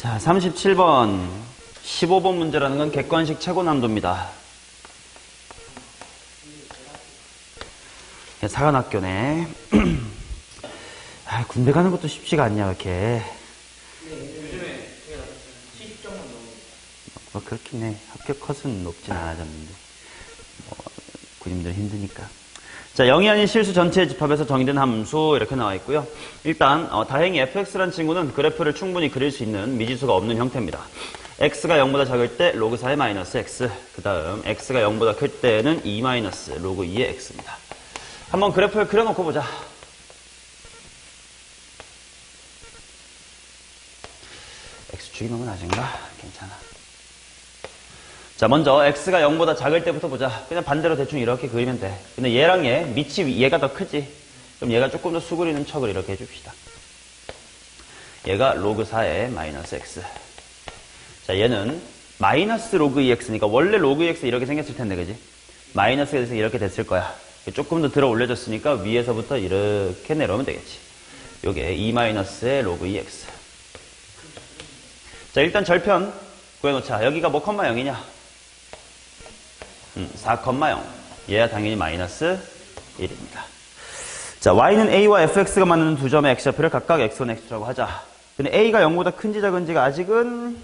자, 37번 15번 문제라는 건 객관식 최고 난도입니다. 사관학교네. 아, 군대 가는 것도 쉽지가 않냐 이렇게. 요즘에 70점만 넘어. 뭐 그렇긴 해. 합격 컷은 높진 않아졌는데 군인들 힘드니까. 자, 0이 아닌 실수 전체의 집합에서 정의된 함수 이렇게 나와 있고요. 일단 다행히 fx라는 친구는 그래프를 충분히 그릴 수 있는 미지수가 없는 형태입니다. x가 0보다 작을 때 로그 4의 마이너스 x, 그 다음 x가 0보다 클 때는 2 마이너스 로그 2의 x입니다. 한번 그래프를 그려놓고 보자. x축이 너무 낮은가? 괜찮아. 자, 먼저 x가 0보다 작을 때부터 보자. 그냥 반대로 대충 이렇게 그리면 돼. 근데 얘랑 밑이 얘가 더 크지? 그럼 얘가 조금 더 수그리는 척을 이렇게 해줍시다. 얘가 로그 4의 마이너스 x. 자, 얘는 마이너스 로그 2x니까 원래 로그 2x 이렇게 생겼을 텐데, 그지? 마이너스가 돼서 이렇게 됐을 거야. 조금 더 들어 올려줬으니까 위에서부터 이렇게 내려오면 되겠지. 요게 2 마이너스의 로그 2x. 자, 일단 절편 구해놓자. 여기가 뭐 컴마 0이냐? 4,0. 얘야 당연히 마이너스 1입니다. 자, y는 a와 fx가 만드는 두 점의 x좌표를 각각 x1, x2라고 하자. 근데 a가 0보다 큰지 작은지가 아직은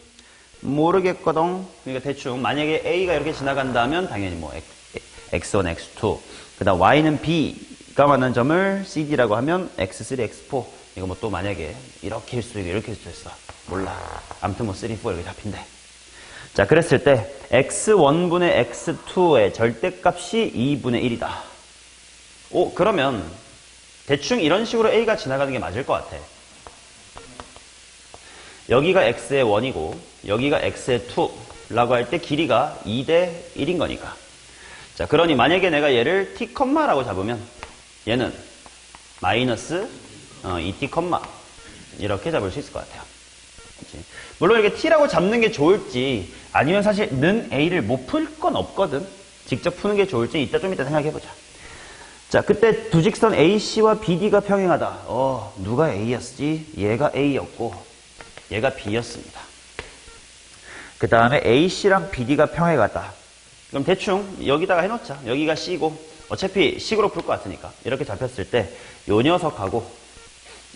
모르겠거든. 그러니까 대충 만약에 a가 이렇게 지나간다면 당연히 뭐 x1, x2. 그 다음 y는 b가 만든 점을 cd라고 하면 x3, x4. 이거 뭐 또 만약에 이렇게일 수도 있고 이렇게일 수도 있어. 몰라. 아무튼 뭐 3, 4 이렇게 잡힌대. 자, 그랬을 때 x1분의 x2의 절대값이 2분의 1이다. 오, 그러면 대충 이런 식으로 a가 지나가는 게 맞을 것 같아. 여기가 x의 1이고 여기가 x의 2라고 할 때 길이가 2대 1인 거니까. 자, 그러니 만약에 내가 얘를 t, 라고 잡으면 얘는 마이너스 2t, 이렇게 잡을 수 있을 것 같아요. 그치? 물론 이렇게 t라고 잡는 게 좋을지 아니면 사실 는 a를 못 풀 건 없거든. 직접 푸는 게 좋을지 좀 이따 생각해보자. 자, 그때 두 직선 AC와 BD가 평행하다. 누가 A였지? 얘가 A였고 얘가 B였습니다. 그 다음에 AC랑 BD가 평행하다. 그럼 대충 여기다가 해놓자. 여기가 C고 어차피 식으로 풀 것 같으니까 이렇게 잡혔을 때 요 녀석하고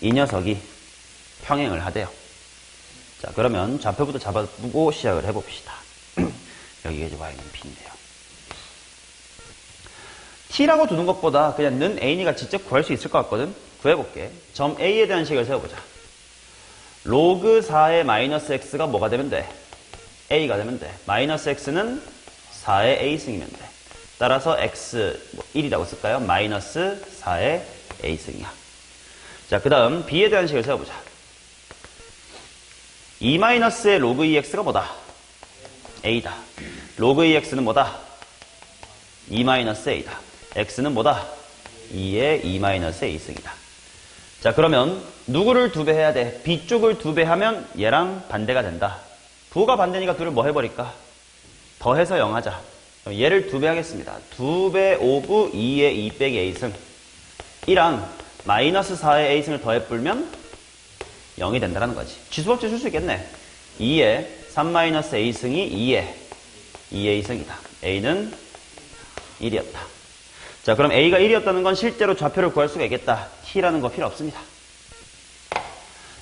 이 녀석이 평행을 하대요. 자, 그러면 좌표부터 잡아보고 시작을 해봅시다. 여기가 이제 y는 b인데요. t라고 두는 것보다 그냥 는 a니가 직접 구할 수 있을 것 같거든. 구해볼게. 점 a에 대한 식을 세워보자. 로그 4의 마이너스 x가 뭐가 되면 돼? a가 되면 돼. 마이너스 x는 4의 a승이면 돼. 따라서 x 1이라고 쓸까요? 마이너스 4의 a승이야. 자, 그 다음 b에 대한 식을 세워보자. 2-의 로그 2x가 뭐다? a다. 로그 2x는 뭐다? 2-a다. x는 뭐다? 2의 2-a승이다. 자, 그러면 누구를 2배 해야 돼? b쪽을 2배 하면 얘랑 반대가 된다. 부가 반대니까 둘을 뭐 해버릴까? 더해서 0 하자. 얘를 2배 하겠습니다. 2배 오브 2의 2 빼기 a승. 1랑 마이너스 4의 a승을 더해 불면 0이 된다는 거지. 지수법칙 쓸 수 있겠네. 2의 3-a승이 2의 2a승이다. a는 1이었다. 자, 그럼 a가 1이었다는 건 실제로 좌표를 구할 수가 있겠다. t라는 거 필요 없습니다.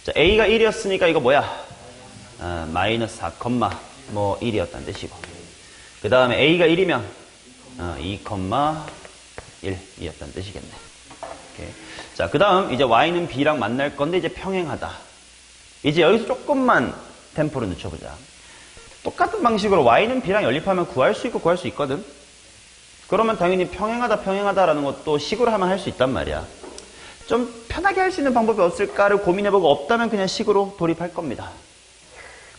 자, a가 1이었으니까 이거 뭐야? 마이너스 4, 뭐 1이었다는 뜻이고. 그 다음에 a가 1이면 2,1이었다는 뜻이겠네. 오케이. 자, 그 다음 이제 y는 b랑 만날 건데 이제 평행하다. 이제 여기서 조금만 템포를 늦춰보자. 똑같은 방식으로 y는 b랑 연립하면 구할 수 있고 구할 수 있거든. 그러면 당연히 평행하다라는 것도 식으로 하면 할 수 있단 말이야. 좀 편하게 할 수 있는 방법이 없을까를 고민해보고 없다면 그냥 식으로 돌입할 겁니다.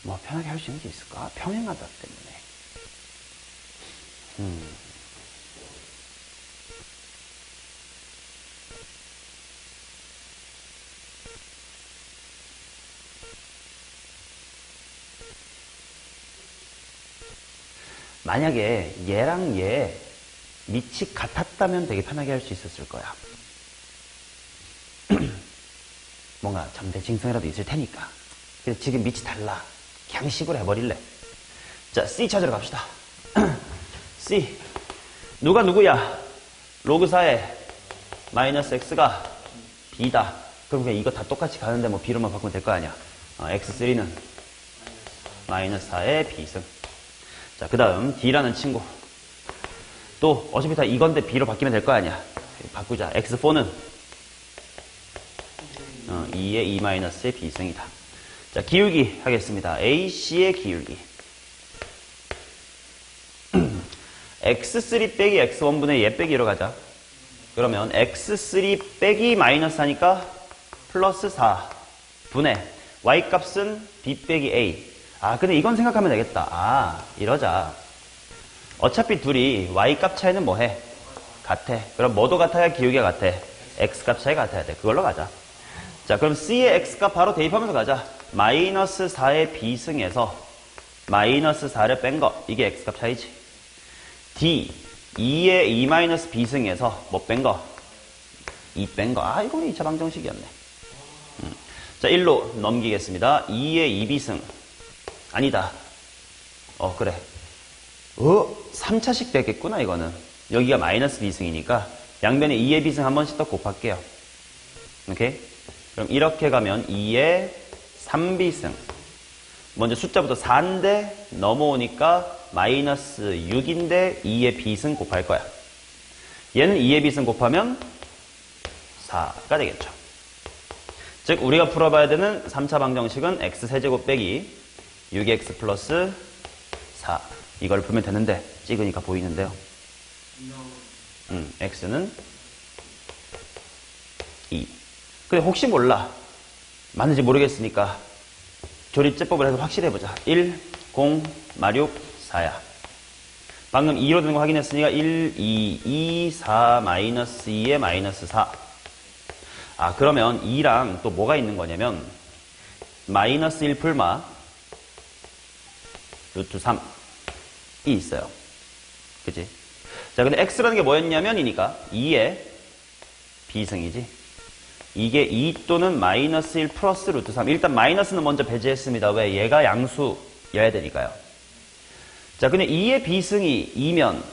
뭐 편하게 할 수 있는 게 있을까? 평행하다 때문에. 만약에 얘랑 얘 밑이 같았다면 되게 편하게 할 수 있었을 거야. 뭔가 점대징성이라도 있을 테니까. 근데 지금 밑이 달라. 그냥 식으로 해버릴래. 자, C 찾으러 갑시다. C. 누가 누구야? 로그 4에 마이너스 x가 b다. 그럼 그냥 이거 다 똑같이 가는데 뭐 b로만 바꾸면 될 거 아니야. x3는 마이너스 4의 b승. 자, 그 다음 d라는 친구. 또 어차피 다 이건데 b로 바뀌면 될 거 아니야. 바꾸자. x4는 2의 2 마이너스의 b승이다. 자, 기울기 하겠습니다. AC의 기울기. x3 빼기 x1분의 얘 빼기로 가자. 그러면 x3 빼기 마이너스 하니까 플러스 4 분의 y값은 b 빼기 a. 아, 근데 이건 생각하면 되겠다. 아, 이러자. 어차피 둘이 y값 차이는 뭐해? 같아. 그럼 뭐도 같아야 기울기가 같아? x값 차이 같아야 돼. 그걸로 가자. 자, 그럼 c의 x값 바로 대입하면서 가자. 마이너스 4의 b승에서 마이너스 4를 뺀 거. 이게 x값 차이지. D, 2의 2 마이너스 b승에서 뭐 뺀 거? 2 뺀 거. 아, 이거는 2차 방정식이었네. 자, 1로 넘기겠습니다. 2의 2b승. 아니다. 그래. 3차식 되겠구나, 이거는. 여기가 마이너스 b승이니까 양변에 2의 b승 한 번씩 더 곱할게요. 오케이? 그럼 이렇게 가면 2의 3b승. 먼저 숫자부터 4인데 넘어오니까 마이너스 6인데 2의 b승 곱할 거야. 얘는 2의 b승 곱하면 4가 되겠죠. 즉 우리가 풀어봐야 되는 3차 방정식은 x세제곱 빼기 6x 플러스 4. 이걸 풀면 되는데 찍으니까 보이는데요. x는 2. 근데 혹시 몰라. 맞는지 모르겠으니까 조립제법을 해서 확실해보자. 1, 0, 마륙, 4야. 방금 2로 되는 거 확인했으니까 1, 2, 2, 4, 마이너스 2에 마이너스 4. 아, 그러면 2랑 또 뭐가 있는 거냐면 마이너스 1 풀마 루트 3이 있어요. 그치? 자, 근데 x라는 게 뭐였냐면 이니까 2의 b승이지. 이게 2 또는 마이너스 1 플러스 루트 3. 일단 마이너스는 먼저 배제했습니다. 왜? 얘가 양수여야 되니까요. 자, 근데 2의 b승이 2면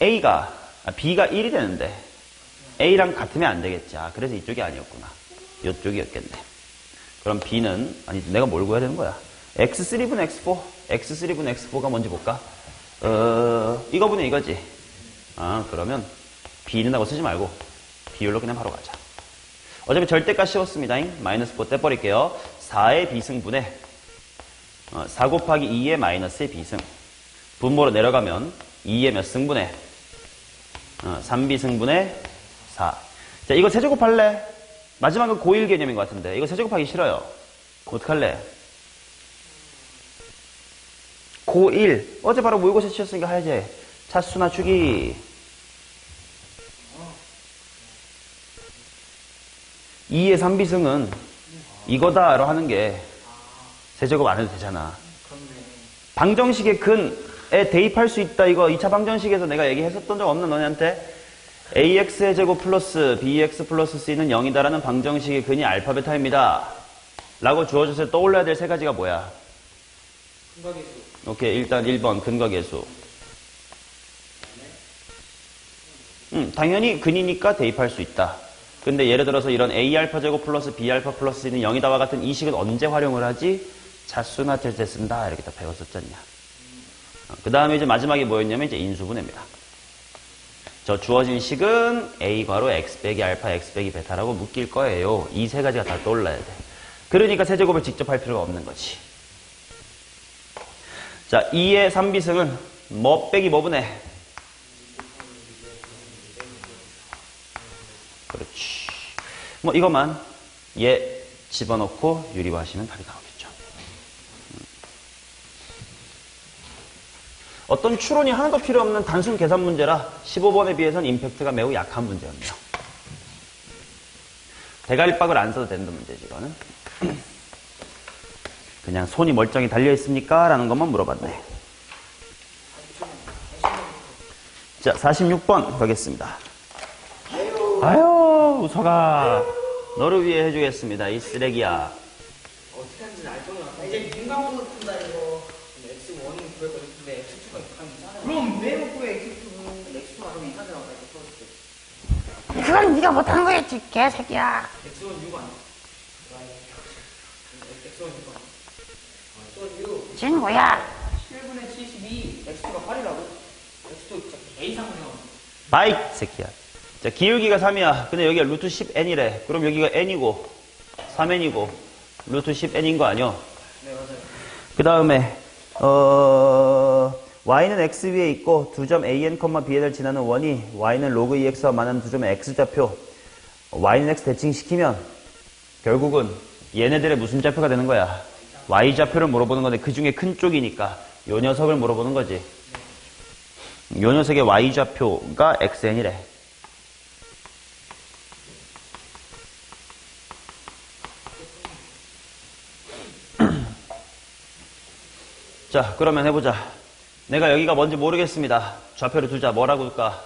b가 1이 되는데 a랑 같으면 안 되겠지. 아, 그래서 이쪽이 아니었구나. 이쪽이었겠네. 그럼 b는, 아니, 내가 뭘 구해야 되는 거야? x3분 x4. x3분 x4가 뭔지 볼까? 이거분의 이거지. 아, 그러면 b는 하고 쓰지 말고 비율로 그냥 바로 가자. 어차피 절대값 씌웠습니다. 마이너스 4 떼버릴게요. 4의 b승분의 4 곱하기 2의 마이너스의 b승. 분모로 내려가면 2의 몇 승분의 3b승분의 4. 자, 이거 세제곱할래? 마지막은 고1 개념인 것 같은데 이거 세제곱하기 싫어요. 어떡할래? 고1 어제 바로 모의고사 치셨으니까 하야지. 차수나 주기. 2의 3b승은 이거다로 하는 게 세제곱 안 해도 되잖아. 방정식의 근에 대입할 수 있다. 이거 2차 방정식에서 내가 얘기했었던 적 없나 너네한테? ax의 제곱 플러스 bx 플러스 c는 0이다라는 방정식의 근이 알파 베타입니다. 라고 주어졌을 때 떠올려야 될 세 가지가 뭐야? 근거계수. 오케이, 일단 1번 근거계수. 당연히 근이니까 대입할 수 있다. 근데 예를 들어서 이런 a알파 제곱 플러스 b알파 플러스 c는 0이다와 같은 이 식은 언제 활용을 하지? 차수나 될 때 쓴다. 이렇게 다 배웠었잖냐. 그 다음에 이제 마지막에 뭐였냐면 이제 인수분해입니다. 저 주어진 식은 a 괄호 x 빼기 알파 x 빼기 베타라고 묶일 거예요. 이 세 가지가 다 떠올라야 돼. 그러니까 세제곱을 직접 할 필요가 없는 거지. 자, 2의 3b승은 뭐 빼기 뭐 분의? 그렇지. 뭐 이것만 얘 집어넣고 유리화하시면 답이 나오겠죠. 어떤 추론이 하나도 필요 없는 단순 계산 문제라 15번에 비해서는 임팩트가 매우 약한 문제였네요. 대가리박을 안 써도 되는 문제지 이거는. 그냥 손이 멀쩡히 달려있습니까? 라는 것만 물어봤네. 자, 46번 가겠습니다. 아유, 우석아. 너를 위해 해주겠습니다. 이 쓰레기야. 어떻게 하는지 알 거야. 이제 민감으로 푼다 이거. 근데 X1은 구했거든. 근데 X2가 가면 이상하잖아. 그럼 왜 못 구해 X2는? 근데 X2가 그럼 이상하잖아. 이거 풀었을 때. 그건 네가 못한 거였지, 개새끼야. X1 6 아니야? X1 6 아니야? X1 6. 친구야. 7분의 72. X2가 8이라고? X2 진짜 개 이상해요. 바이 새끼야. 자, 기울기가 3이야. 근데 여기가 루트 10n이래. 그럼 여기가 n이고 3n이고 루트 10n인 거 아니야? 네, 맞아요. 그 다음에 y는 x 위에 있고 두 점 an, bn을 지나는 원이 y는 로그 2x와 만나는 두 점의 x좌표 y는 x 대칭시키면 결국은 얘네들의 무슨 좌표가 되는 거야? y좌표를 물어보는 건데 그 중에 큰 쪽이니까 요 녀석을 물어보는 거지. 요 녀석의 y좌표가 xn이래. 자, 그러면 해보자. 내가 여기가 뭔지 모르겠습니다. 좌표를 두자. 뭐라고 둘까?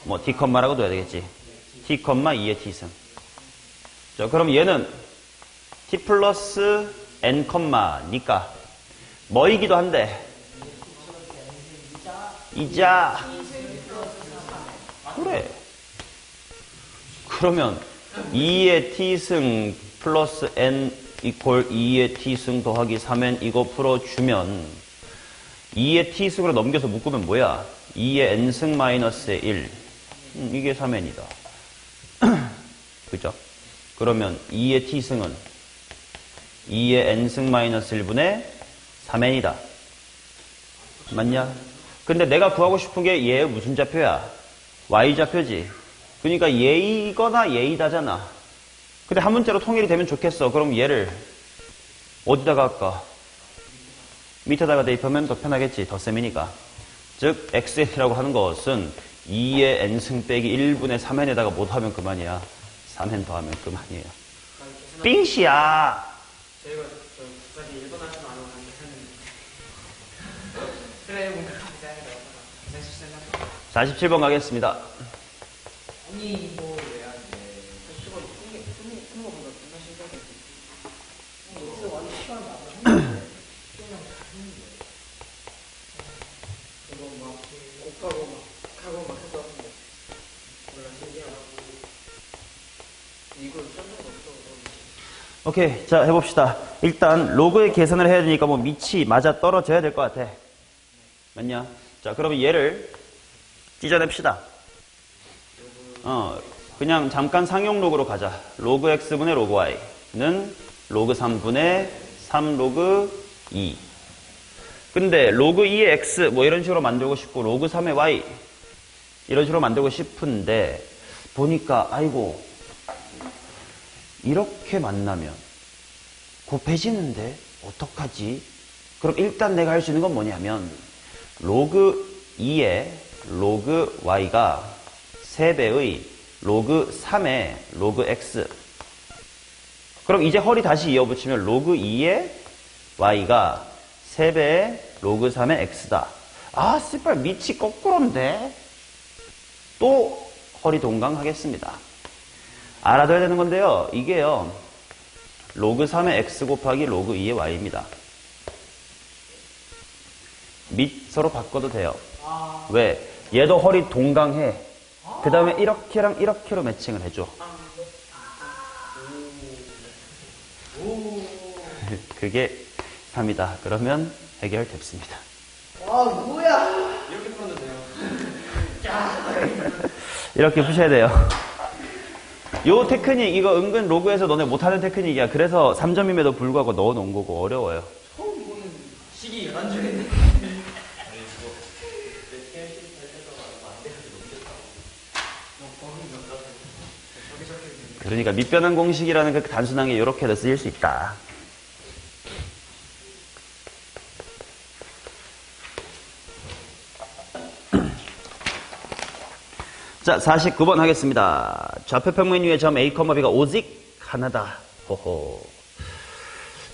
뭐 t, 라고 둬야 되겠지. t, 2의 t승. 자, 그럼 얘는 t 플러스 n, 니까 뭐이기도 한데 이자. 그래. 그러면 2의 t승 플러스 n 이퀄 2의 t승 더하기 3n 이거 풀어주면 2의 t승으로 넘겨서 묶으면 뭐야? 2의 n승 마이너스의 1 이게 3n이다. 그죠? 그러면 2의 t승은 2의 n승 마이너스 1분의 3n이다. 맞냐? 근데 내가 구하고 싶은 게 얘의 무슨 좌표야? y좌표지. 그러니까 얘이거나 얘이다잖아. 근데 한 문자로 통일이 되면 좋겠어. 그럼 얘를 어디다가 할까? 밑에다가 대입하면 더 편하겠지. 덧셈이니까. 즉 xn이라고 하는 것은 2의 n승 빼기 1분의 3n에다가 못 하면 그만이야. 3n 더하면 그만이에요. 빙시야. 저희가 저까지 일본어에서 안 오는 계산은 그래 뭔가 디자인을 넣었다가 계산 실수했나? 47번 가겠습니다. 아니 뭐 왜야 돼? 그거 푼 거보다 존나 신기하게. X 완전 시간 나서 이거 막 곡하고 막 하고 막 해서 몰라 신기하고 이걸 짠 적도 없어. 오케이. 자, 해봅시다. 일단 로그의 계산을 해야 되니까 뭐 밑이 맞아 떨어져야 될 것 같아. 맞냐? 자, 그러면 얘를 찢어냅시다. 그냥 잠깐 상용 로그로 가자. 로그 x분의 로그 y는 로그 3분의 3 로그 2. 근데 로그 2의 x 뭐 이런 식으로 만들고 싶고 로그 3의 y 이런 식으로 만들고 싶은데 보니까 아이고 이렇게 만나면 곱해지는데 어떡하지? 그럼 일단 내가 할 수 있는 건 뭐냐면 로그 2의 로그 y가 3배의 로그 3의 로그 x. 그럼 이제 허리 다시 이어붙이면 로그 2의 y가 3배의 로그 3의 x다. 아, 씨발 밑이 거꾸로인데? 또 허리 동강하겠습니다. 알아둬야 되는 건데요. 이게요. 로그 3의 x 곱하기 로그 2의 y입니다. 밑 서로 바꿔도 돼요. 왜? 얘도 허리 동강해. 그 다음에 이렇게랑 이렇게로 매칭을 해줘. 그게 3이다. 그러면 해결됐습니다. 아 뭐야? 이렇게 풀어도 돼요. 이렇게 푸셔야 돼요. 요 테크닉 이거 은근 로그에서 너네 못하는 테크닉이야. 그래서 3점임에도 불구하고 넣어놓은 거고 어려워요. 처음 보는 시기 11줄인데. 그러니까 밑변환 공식이라는 그 단순한 게 이렇게도 쓰일 수 있다. 자, 49번 하겠습니다. 좌표 평면 위의 점 A, B가 오직 하나다. 호호.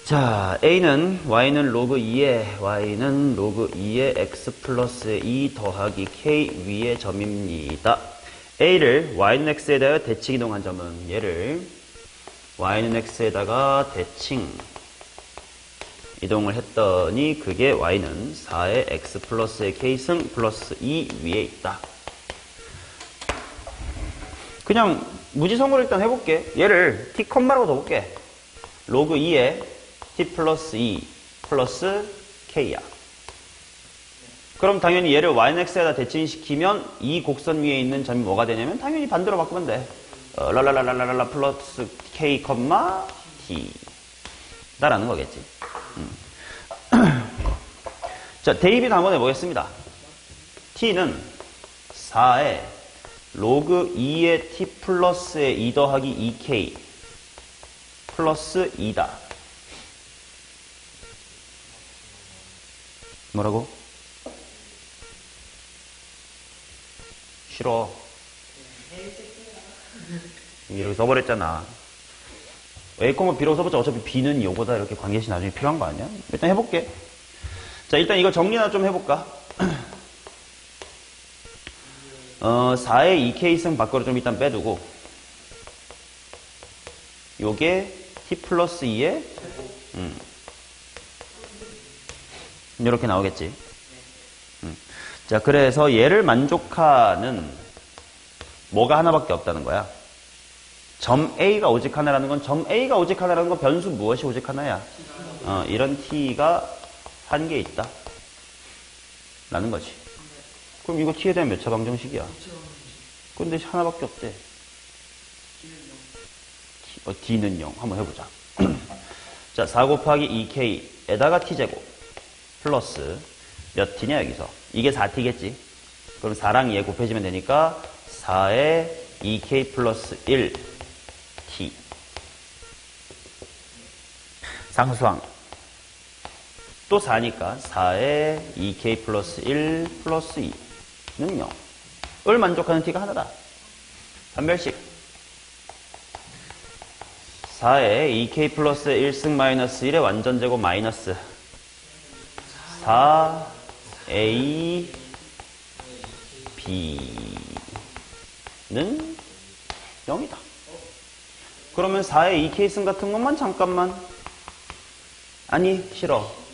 자, A는 Y는 로그 2의 Y는 로그 2의 X 플러스 2 더하기 K 위의 점입니다. A를 Y는 X에 대하여 대칭 이동한 점은 얘를 Y는 X에다가 대칭 이동을 했더니 그게 y는 4의 x 플러스의 k승 플러스 2 위에 있다. 그냥 무지성으로 일단 해볼게. 얘를 t 컴마라고 둬볼게. 로그 2에 t 플러스 2 플러스 k야. 그럼 당연히 얘를 yx에다 대칭시키면 이 곡선 위에 있는 점이 뭐가 되냐면 당연히 반대로 바꾸면 돼. 랄랄랄랄랄라 플러스 k 컴마 t 다라는 거겠지. 자, 대입이 한번 해보겠습니다. t는 4에 로그 2의 t 플러스의 2 더하기 2k 플러스 2다. 뭐라고? 싫어. 이렇게 써버렸잖아. A, B로 써보자. 어차피 B는 요거다. 이렇게 관계식 나중에 필요한 거 아니야? 일단 해볼게. 자, 일단 이거 정리나 좀 해볼까? 4의 2K승 밖으로 좀 일단 빼두고, 요게 T 플러스 2에, 이렇게 나오겠지. 자, 그래서 얘를 만족하는 뭐가 하나밖에 없다는 거야. 점 A가 오직 하나라는 건, 점 A가 오직 하나라는 건 변수 무엇이 오직 하나야? 이런 T가 한 개 있다. 라는 거지. 그럼 이거 T에 대한 몇 차 방정식이야? 근데 하나밖에 없대. D는 0. 한번 해보자. 자, 4 곱하기 2K에다가 T제곱. 플러스 몇 T냐, 여기서? 이게 4T겠지? 그럼 4랑 2에 곱해지면 되니까 4에 2K 플러스 1T. 상수항. 또 4니까 4에 2K 플러스 1 플러스 2는 0. 을 만족하는 T가 하나다. 반별식. 4에 2K 플러스 1승 마이너스 1의 완전제곱 마이너스 4A B는 0이다. 그러면 4의 2K승 같은 것만 잠깐만. 아니, 싫어.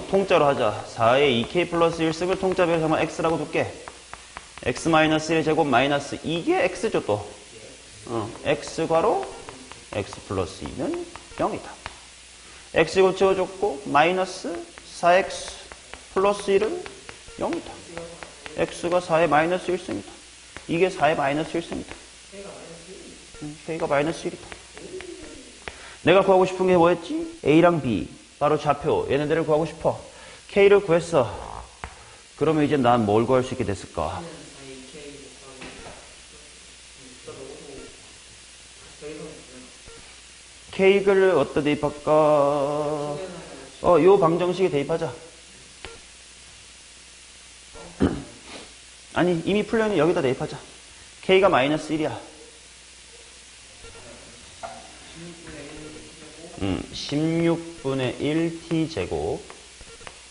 통짜로 하자. 4의 2K 플러스 1승을 통짜별로 하면 X라고 둘게. X 마이너스 1 제곱 마이너스 이게 X죠 또. X 괄호 X 플러스 2는 0이다. X 이거 지워줬고 마이너스 4X 플러스 1은 0이다. X가 4의 마이너스 1승이다. 이게 4의 마이너스 1승이다. K가 마이너스 1이다. 내가 구하고 싶은 게 뭐였지? A랑 B. 바로 좌표. 얘네들을 구하고 싶어. K를 구했어. 그러면 이제 난 뭘 구할 수 있게 됐을까? K를 어디다 대입할까? 요 방정식에 대입하자. 아니, 이미 풀려니 여기다 대입하자. K가 마이너스 1이야. 16분의 1T제곱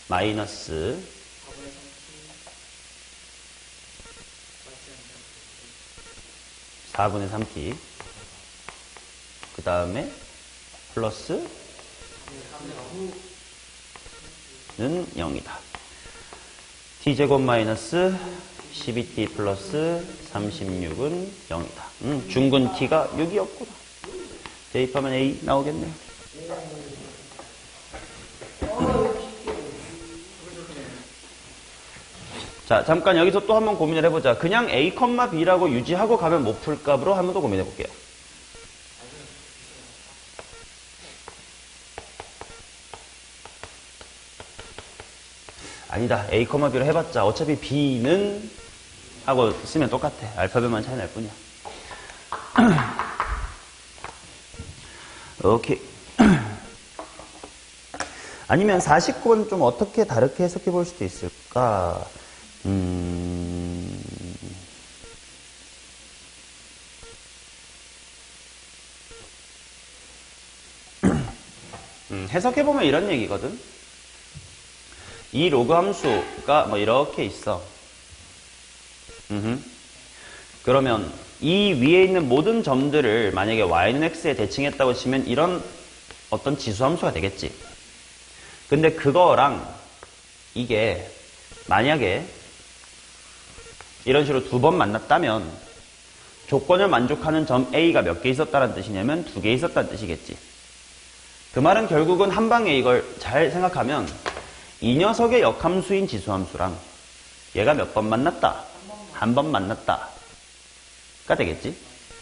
마이너스 4분의 3T 그 다음에 플러스는 0이다. T제곱 마이너스 12T 플러스 36은 0이다. 중근 T가 6이었구나. 대입하면 A 나오겠네. 자, 잠깐 여기서 또 한번 고민을 해보자. 그냥 A, B라고 유지하고 가면 못 풀값으로 한 번 더 고민해볼게요. 아니다. A, B로 해봤자 어차피 B는 하고 쓰면 똑같아. 알파벳만 차이 날 뿐이야. 오케이. 아니면 49번 좀 어떻게 다르게 해석해 볼 수도 있을까? 해석해보면 이런 얘기거든. 이 로그 함수가 뭐 이렇게 있어. 그러면 이 위에 있는 모든 점들을 만약에 y는 x에 대칭했다고 치면 이런 어떤 지수 함수가 되겠지. 근데 그거랑 이게 만약에 이런 식으로 두 번 만났다면 조건을 만족하는 점 A가 몇 개 있었다는 뜻이냐면 2개 있었다는 뜻이겠지. 그 말은 결국은 한 방에 이걸 잘 생각하면 이 녀석의 역함수인 지수함수랑 얘가 몇 번 만났다? 한 번 만났다. 가 되겠지.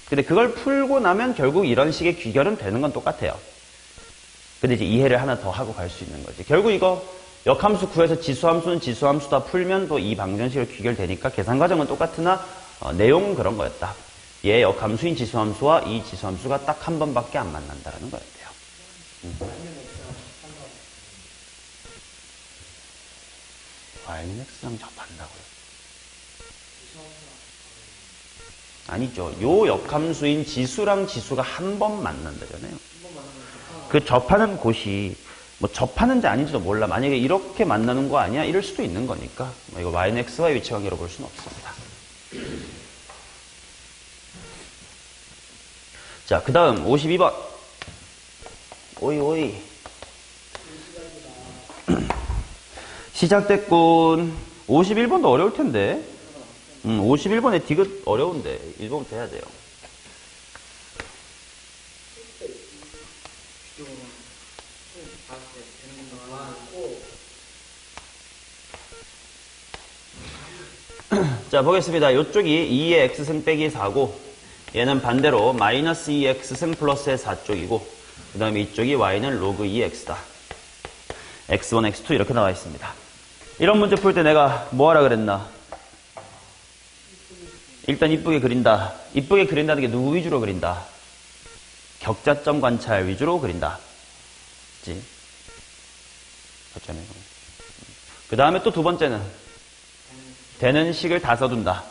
근데 그걸 풀고 나면 결국 이런 식의 귀결은 되는 건 똑같아요. 근데 이제 이해를 하나 더 하고 갈 수 있는 거지. 결국 이거 역함수 구해서 지수함수는 지수함수다 풀면 또 이 방정식으로 귀결되니까 계산 과정은 똑같으나 내용은 그런 거였다. 얘 역함수인 지수함수와 이 지수함수가 딱 한 번밖에 안 만난다라는 거였대요. Y는 X랑 접한다고요? 아니죠. 요 역함수인 지수랑 지수가 한 번 만난다잖아요. 그 접하는 곳이 뭐 접하는지 아닌지도 몰라. 만약에 이렇게 만나는 거 아니야? 이럴 수도 있는 거니까. 이거 Y는 X와의 위치 관계로 볼 수는 없습니다. 자, 그 다음 52번. 오이. 시작됐군. 51번도 어려울 텐데. 51번에 디귿 어려운데. 1번부터 해야 돼요. 자, 보겠습니다. 이쪽이 2의 x승 빼기 4고 얘는 반대로 마이너스 2의 x승 플러스의 4쪽이고 그 다음에 이쪽이 y는 로그 2의 x다. x1, x2 이렇게 나와 있습니다. 이런 문제 풀 때 내가 뭐 하라 그랬나? 일단 이쁘게 그린다. 이쁘게 그린다는 게 누구 위주로 그린다? 격자점 관찰 위주로 그린다. 그치? 그 다음에 또 두 번째는 되는 식을 다 써둔다.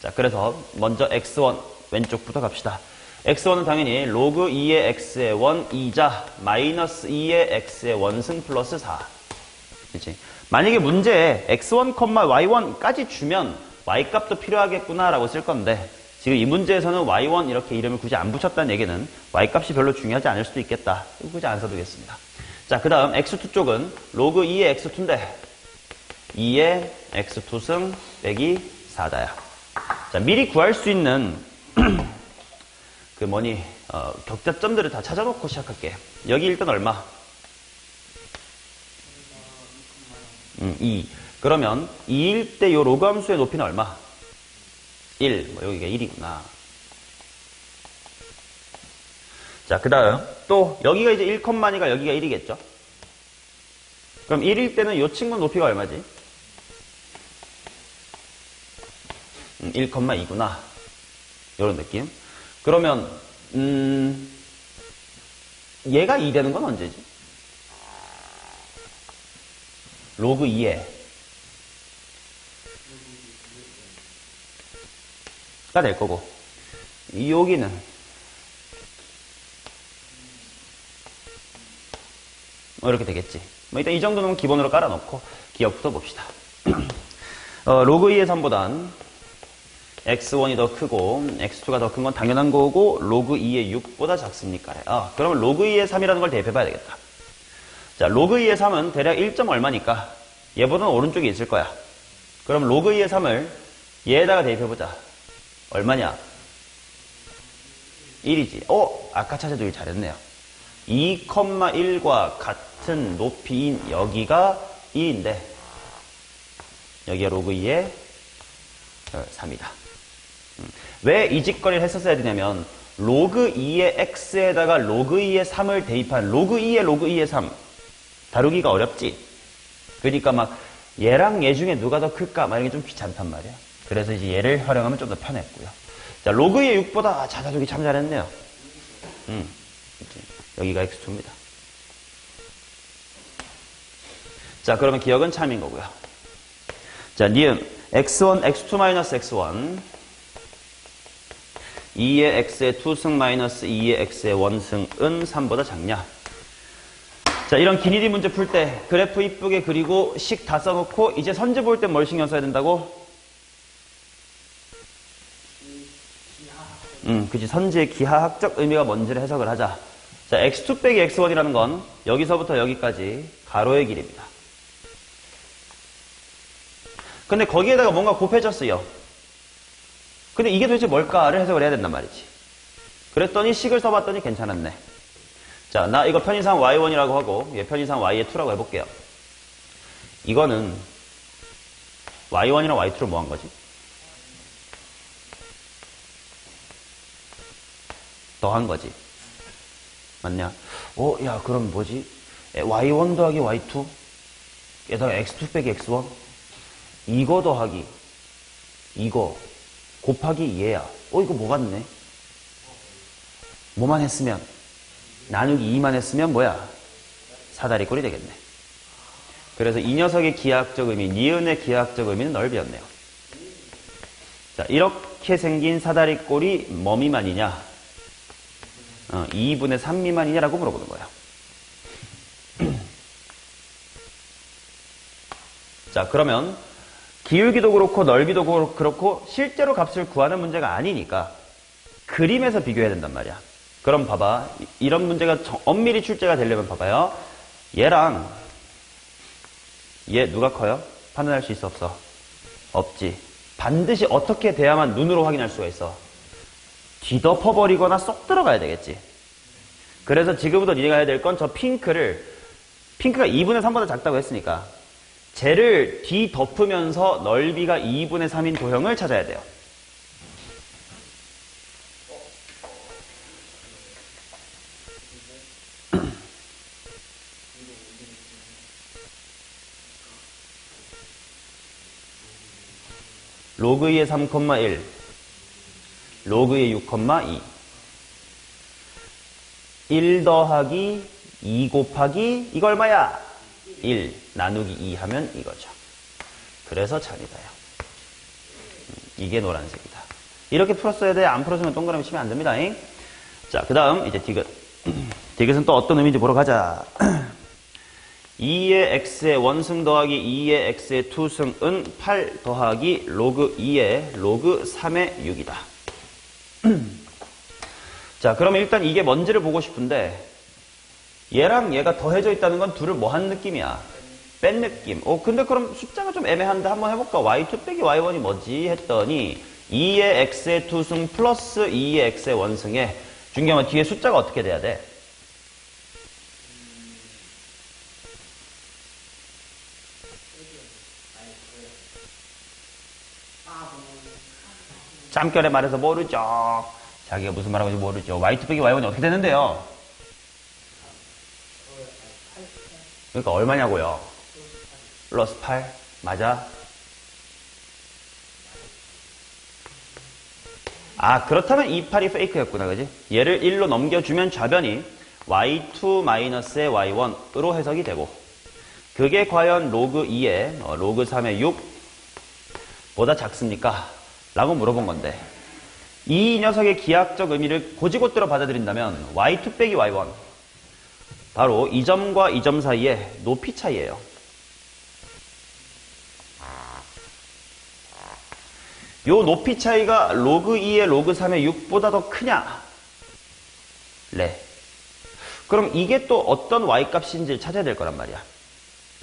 자, 그래서 먼저 x1 왼쪽부터 갑시다. x1은 당연히 로그 2의 x의 원 2자 마이너스 2의 x의 원승 플러스 4. 그치? 만약에 문제에 x1, y1까지 주면 y값도 필요하겠구나라고 쓸 건데 지금 이 문제에서는 y1 이렇게 이름을 굳이 안 붙였다는 얘기는 y값이 별로 중요하지 않을 수도 있겠다. 이거 굳이 안 써두겠습니다. 자, 그 다음 x2 쪽은 로그 2의 x2인데 2의 x2승 빼기 4다야. 자, 미리 구할 수 있는 격자점들을 다 찾아놓고 시작할게. 여기 일단 얼마? 2. 그러면 2일 때 요 로그 함수의 높이는 얼마? 1. 여기가 1이구나. 자, 그 다음 또 여기가 이제 1,2가 여기가 1이겠죠? 그럼 1일 때는 요 친구 높이가 얼마지? 1,2구나. 이런 느낌. 그러면 얘가 2 되는 건 언제지? 로그 2에 가 될 거고 여기는 이렇게 되겠지. 일단 이 정도는 기본으로 깔아놓고 기억부터 봅시다. 로그 2의 3보단 x1이 더 크고 x2가 더 큰 건 당연한 거고 로그 2의 6보다 작습니까? 그러면 로그 2의 3이라는 걸 대입해봐야 되겠다. 자, 로그 2의 3은 대략 1점 얼마니까 얘보다는 오른쪽에 있을 거야. 그럼 로그 2의 3을 얘에다가 대입해보자. 얼마냐? 1이지. 아까 찾아두길 잘했네요. 2,1과 같은 높이인 여기가 2인데 여기가 로그 2의 3이다. 왜 이 짓거리를 했었어야 되냐면 로그 2의 x에다가 로그 2의 3을 대입한 로그 2의 로그 2의 3 다루기가 어렵지. 그러니까 막 얘랑 얘 중에 누가 더 클까 막 이런 게 좀 귀찮단 말이야. 그래서 이제 얘를 활용하면 좀 더 편했고요. 자, 로그 2의 6보다 찾아두기 참 잘했네요. 여기가 x2입니다. 자, 그러면 기억은 참인 거고요. 자, 니은 x1, x2 x1 2의 x의 2승 마이너스 2의 x의 원승은 3보다 작냐? 자, 이런 기니디 문제 풀 때 그래프 이쁘게 그리고 식 다 써놓고 이제 선지 볼 때 뭘 신경 써야 된다고? 그치. 선지의 기하학적 의미가 뭔지를 해석을 하자. 자, x2 빼기 x1이라는 건 여기서부터 여기까지 가로의 길이입니다. 근데 거기에다가 뭔가 곱해졌어요. 근데 이게 도대체 뭘까를 해석을 해야 된단 말이지. 그랬더니 식을 써봤더니 괜찮았네. 자, 나 이거 편의상 y1이라고 하고 얘 편의상 y의 2라고 해볼게요. 이거는 y1이랑 y2를 뭐 한 거지? 더한 거지. 맞냐? 야, 그럼 뭐지? y1 더하기 y2? 에다가 x2 빼기 x1? 이거 더하기 이거 곱하기 얘야. 이거 뭐 같네? 뭐만 했으면? 나누기 2만 했으면 뭐야? 사다리꼴이 되겠네. 그래서 이 녀석의 기하학적 의미, 니은의 기하학적 의미는 넓이였네요. 자, 이렇게 생긴 사다리꼴이 뭐 미만이냐? 2분의 3 미만이냐라고 물어보는 거예요. 자, 그러면 기울기도 그렇고 넓이도 그렇고 실제로 값을 구하는 문제가 아니니까 그림에서 비교해야 된단 말이야. 그럼 봐봐. 이런 문제가 엄밀히 출제가 되려면 봐봐요. 얘랑 얘 누가 커요? 판단할 수 있어 없어? 없지. 반드시 어떻게 돼야만 눈으로 확인할 수가 있어? 뒤덮어버리거나 쏙 들어가야 되겠지. 그래서 지금부터 니네가 해야 될 건 저 핑크가 2분의 3보다 작다고 했으니까 쟤를 뒤덮으면서 넓이가 2분의 3인 도형을 찾아야 돼요. 로그 2의 3,1 로그의 6,2 1 더하기 2 곱하기 이거 얼마야? 1 나누기 2 하면 이거죠. 그래서 잔이다요. 이게 노란색이다. 이렇게 풀었어야 돼. 안 풀어주면 동그라미 치면 안 됩니다. 자, 그 다음 이제 디귿. 디귿은 또 어떤 의미인지 보러 가자. 2의 x의 원승 더하기 2의 x의 투승은 8 더하기 로그 2의 로그 3의 6이다. 자, 그러면 일단 이게 뭔지를 보고 싶은데 얘랑 얘가 더해져 있다는 건 둘을 뭐 한 느낌이야? 뺀 느낌. 근데 그럼 숫자가 좀 애매한데 한번 해볼까? y2 빼기 y1이 뭐지? 했더니 2의 x의 투승 플러스 2의 x의 원승에 중요한 건 뒤에 숫자가 어떻게 돼야 돼? 잠결에 말해서 모르죠. 자기가 무슨 말하고 있는지 모르죠. y2 빼기 y1이 어떻게 되는데요? 그러니까 얼마냐고요? 플러스 8. 맞아? 그렇다면 이 8이 페이크였구나. 그지? 얘를 1로 넘겨주면 좌변이 y2-의 y1으로 해석이 되고 그게 과연 로그 2의 로그 3의 6보다 작습니까? 라고 물어본 건데 이 녀석의 기하학적 의미를 고지고대로 받아들인다면 y2 빼기 y1 바로 이 점과 이 점 사이의 높이 차이예요. 요 높이 차이가 로그 2의 로그 3의 6보다 더 크냐? 네. 그럼 이게 또 어떤 y값인지를 찾아야 될 거란 말이야.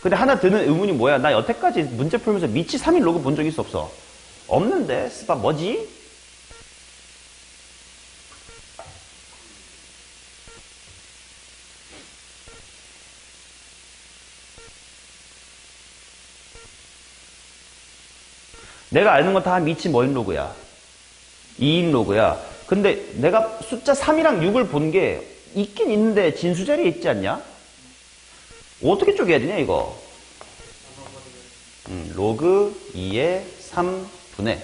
근데 하나 드는 의문이 뭐야? 나 여태까지 문제 풀면서 미치 3인 로그 본 적 있어 없어? 없는데? 스파 뭐지? 내가 아는 건 다 미치 뭐인 로그야? 2인 로그야. 근데 내가 숫자 3이랑 6을 본 게 있긴 있는데 진수 자리에 있지 않냐? 어떻게 쪼개야 되냐 이거? 로그 2의 3분의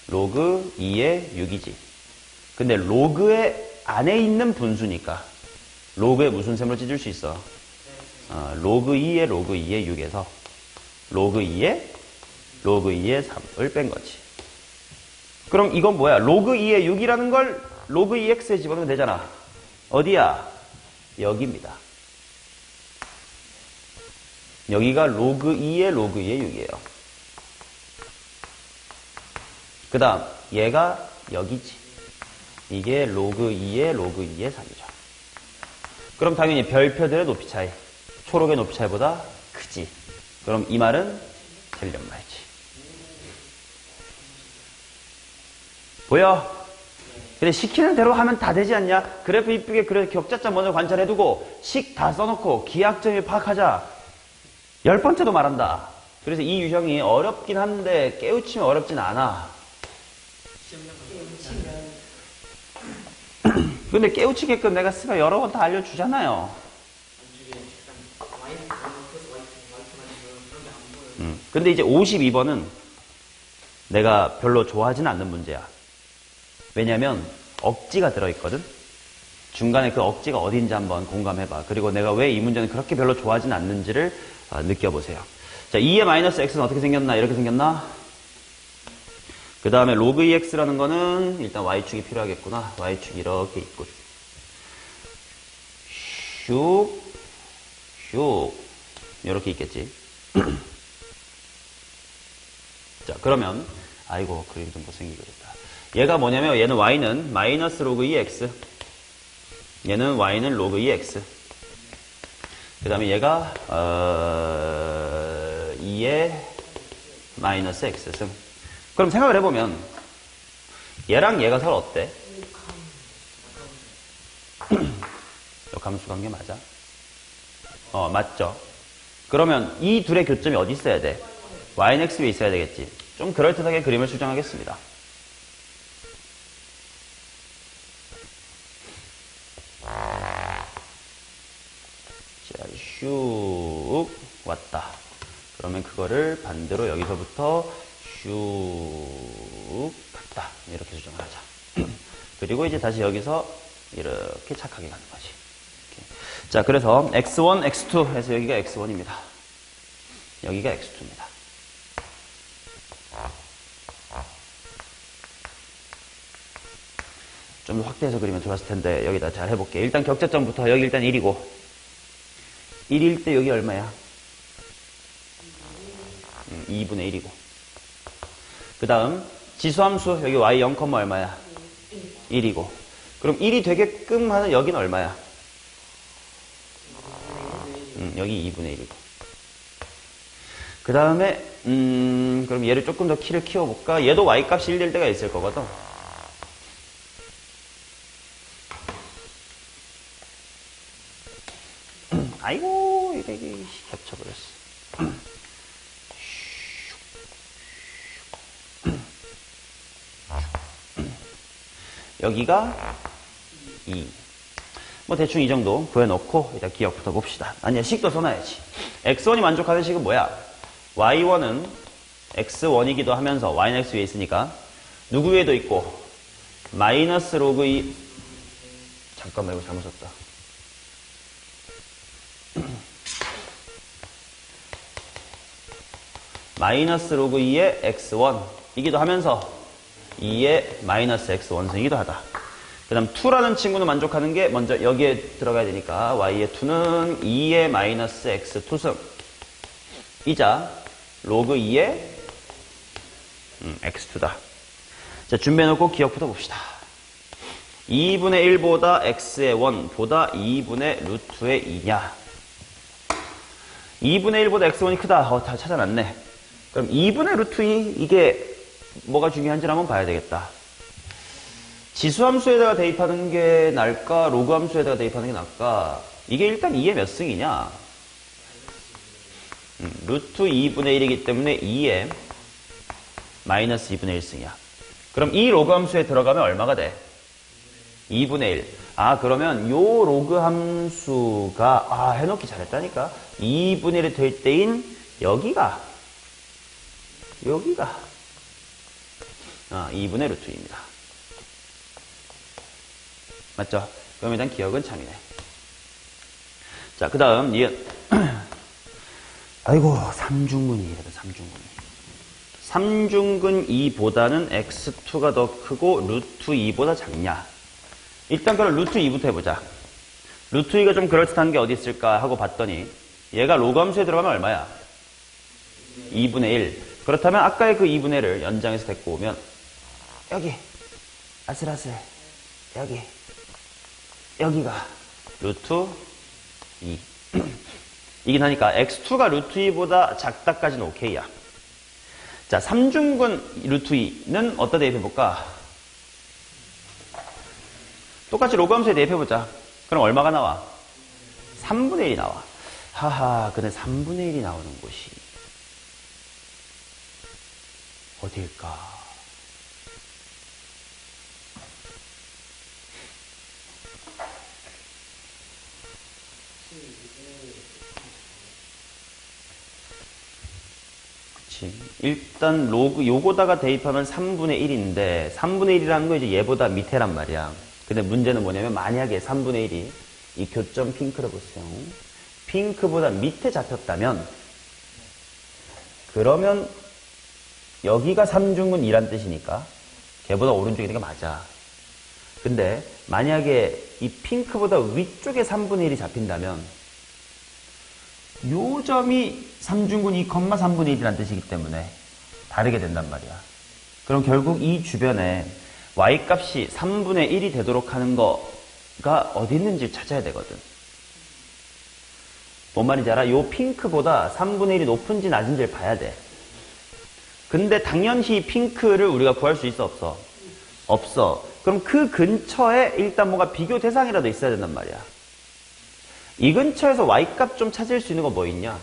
로그 2의 6이지. 근데 로그의 안에 있는 분수니까 로그에 무슨 셈으로 찢을 수 있어? 로그 2의 로그 2의 6에서 로그 2의 로그 2의 3을 뺀 거지. 그럼 이건 뭐야? 로그 2의 6이라는 걸 로그 2x에 집어넣으면 되잖아. 어디야? 여기입니다. 여기가 로그 2의 로그 2의 6이에요. 그 다음 얘가 여기지. 이게 로그 2의 로그 2의 3이죠. 그럼 당연히 별표들의 높이 차이. 초록의 높이 차이보다 크지. 그럼 이 말은 틀린 말이지. 보여? 근데 시키는 대로 하면 다 되지 않냐? 그래프 이쁘게 그래 격자점 먼저 관찰해두고 식 다 써놓고 기하점이 파악하자. 10번째도 말한다. 그래서 이 유형이 어렵긴 한데 깨우치면 어렵진 않아. 근데 깨우치게끔 내가 스가 여러 번 다 알려주잖아요. 근데 이제 52번은 내가 별로 좋아하지는 않는 문제야. 왜냐면 억지가 들어있거든. 중간에 그 억지가 어딘지 한번 공감해봐. 그리고 내가 왜 이 문제는 그렇게 별로 좋아하지는 않는지를 느껴보세요. 자, 2의 마이너스 x는 어떻게 생겼나? 이렇게 생겼나? 그 다음에 로그 2x라는 거는 일단 y축이 필요하겠구나. y축이 이렇게 있고 슉, 슉 이렇게 있겠지. 자, 그러면 아이고 그림 좀 못생기게 됐다. 얘가 뭐냐면 얘는 y는 마이너스 로그 2x, 얘는 y는 로그 2x, 그 다음에 얘가 2의 마이너스 x승. 그럼 생각을 해보면 얘랑 얘가 서로 어때? 역함수 관계 맞아? 맞죠? 그러면 이 둘의 교점이 어디 있어야 돼? y는 x 위에 있어야 되겠지. 좀 그럴듯하게 그림을 수정하겠습니다. 자, 슉 왔다. 그러면 그거를 반대로 여기서부터 슉 갔다. 이렇게 수정을 하자. 그리고 이제 다시 여기서 이렇게 착하게 가는 거지. 이렇게. 자, 그래서 x1, x2 해서 여기가 x1입니다. 여기가 x2입니다. 좀 확대해서 그리면 좋았을 텐데 여기다 잘 해볼게. 일단 격자점부터 여기 일단 1이고 1일 때 여기 얼마야? 2분의 1이고 그 다음 지수함수 여기 y 0, 얼마야? 1이고 그럼 1이 되게끔 하는 여기는 얼마야? 여기 2분의 1이고 그 다음에 그럼 얘를 조금 더 키를 키워볼까? 얘도 y값이 1될 때가 있을 거거든. 아이고 이게 겹쳐버렸어. 여기가 2. 뭐 대충 이 정도 구해놓고 일단 기억부터 봅시다. 아니야, 식도 써놔야지. x1이 만족하는 식은 뭐야? y1은 x1이기도 하면서 y는 x 위에 있으니까 누구 위에도 있고 마이너스 로그 2. 잠깐만, 이거 잘못 썼다. 마이너스 로그 2의 x1 이기도 하면서 2의 마이너스 x1승이기도 하다. 그 다음 2라는 친구는 만족하는 게 먼저 여기에 들어가야 되니까 y의 2는 2의 마이너스 x2승 이자 로그 2의 x2다. 자, 준비해놓고 기억부터 봅시다. 2분의 1보다 x의 1보다 2분의 루트의 2냐? 2분의 1보다 x1이 크다. 다 찾아놨네. 그럼 2분의 루트 2 이게 뭐가 중요한지 한번 봐야 되겠다. 지수함수에다가 대입하는 게 나을까? 로그함수에다가 대입하는 게 나을까? 이게 일단 2의 몇 승이냐? 루트 2분의 1이기 때문에 2의 마이너스 2분의 1승이야. 그럼 이 로그함수에 들어가면 얼마가 돼? 2분의 1. 아, 그러면 요 로그함수가 해놓기 잘했다니까. 2분의 1이 될 때인 여기가 2분의 루트 2입니다. 맞죠? 그럼 일단 기억은 참이네. 자, 그 다음 니은. 아이고, 삼중근이래도 삼중근 2보다는 x2가 더 크고 루트 2보다 작냐? 일단 그럼 루트 2부터 해보자. 루트 2가 좀 그럴듯한 게 어디 있을까 하고 봤더니 얘가 로그함수에 들어가면 얼마야? 2분의 1. 그렇다면 아까의 그 2분의 1을 연장해서 데리고 오면 여기 아슬아슬 여기가 루트 2. 이긴 하니까 x2가 루트 2보다 작다까지는 오케이야. 자, 3중근 루트 2는 어디다 대입해볼까? 똑같이 로그 함수에 대입해보자. 그럼 얼마가 나와? 3분의 1이 나와. 하하, 근데 3분의 1이 나오는 곳이 어딜까? 일단 로그 요거다가 대입하면 3분의 1인데 3분의 1이라는 건 이제 얘보다 밑에란 말이야. 근데 문제는 뭐냐면 만약에 3분의 1이 이 교점 핑크를 보세요. 핑크보다 밑에 잡혔다면 그러면 여기가 3중근 2란 뜻이니까 걔보다 오른쪽이 되는 게 맞아. 근데 만약에 이 핑크보다 위쪽에 3분의 1이 잡힌다면 요 점이 3중근 2, 3분의 1이라는 뜻이기 때문에 다르게 된단 말이야. 그럼 결국 이 주변에 y값이 3분의 1이 되도록 하는 거가 어디 있는지 찾아야 되거든. 뭔 말인지 알아? 요 핑크보다 3분의 1이 높은지 낮은지를 봐야 돼. 근데 당연히 핑크를 우리가 구할 수 있어 없어? 없어. 그럼 그 근처에 일단 뭔가 비교 대상이라도 있어야 된단 말이야. 이 근처에서 y값 좀 찾을 수 있는 거 뭐 있냐?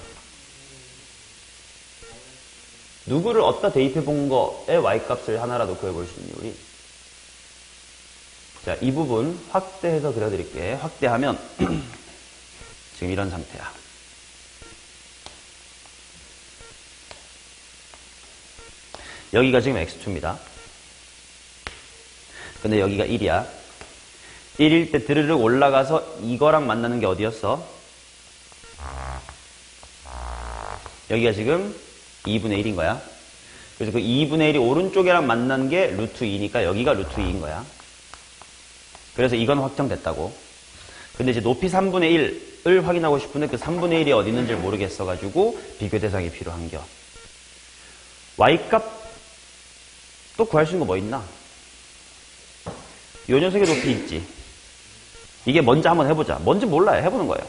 누구를 어디다 대입해 본 거에 y값을 하나라도 구해볼 수 있니 우리? 자, 이 부분 확대해서 그려드릴게. 확대하면 지금 이런 상태야. 여기가 지금 x2입니다. 근데 여기가 1이야. 1일 때 드르륵 올라가서 이거랑 만나는 게 어디였어? 여기가 지금 2분의 1인 거야. 그래서 그 2분의 1이 오른쪽이랑 만난 게 루트 2니까 여기가 루트 2인 거야. 그래서 이건 확정됐다고. 근데 이제 높이 3분의 1을 확인하고 싶은데 그 3분의 1이 어디 있는지 모르겠어가지고 비교 대상이 필요한겨. y값 또 구할 수 있는 거 뭐 있나? 요 녀석의 높이 있지. 이게 뭔지 한번 해보자. 뭔지 몰라요. 해보는 거예요.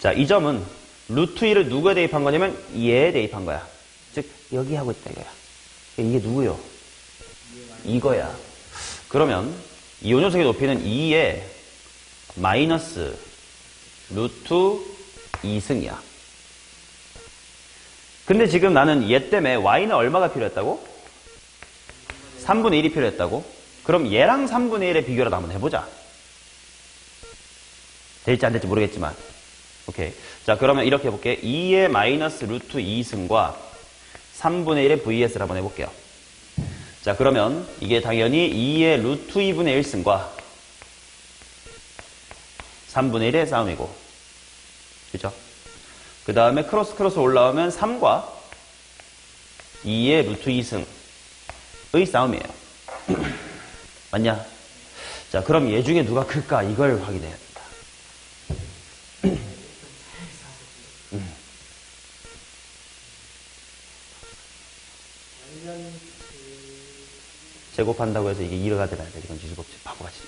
자, 이 점은 루트 2를 누구에 대입한 거냐면 얘에 대입한 거야. 즉 여기 하고 있다 이거야. 이게 누구요? 이거야. 그러면 이 녀석의 높이는 2의 마이너스 루트 2승이야. 근데 지금 나는 얘 때문에 y는 얼마가 필요했다고? 3분의 1이 필요했다고? 그럼 얘랑 3분의 1의 비교라도 한번 해보자. 될지 안 될지 모르겠지만. 오케이. 자, 그러면 이렇게 해볼게. 2의 마이너스 루트 2승과 3분의 1의 vs를 한번 해볼게요. 자, 그러면 이게 당연히 2의 루트 2분의 1승과 3분의 1의 싸움이고. 그죠? 그 다음에 크로스 올라오면 3과 2의 루트 2승의 싸움이에요. 맞냐? 자, 그럼 얘 중에 누가 클까? 이걸 확인해야 된다. 제곱한다고 해서 이게 2가 되나야 돼. 이건 지수법칙 바보같이.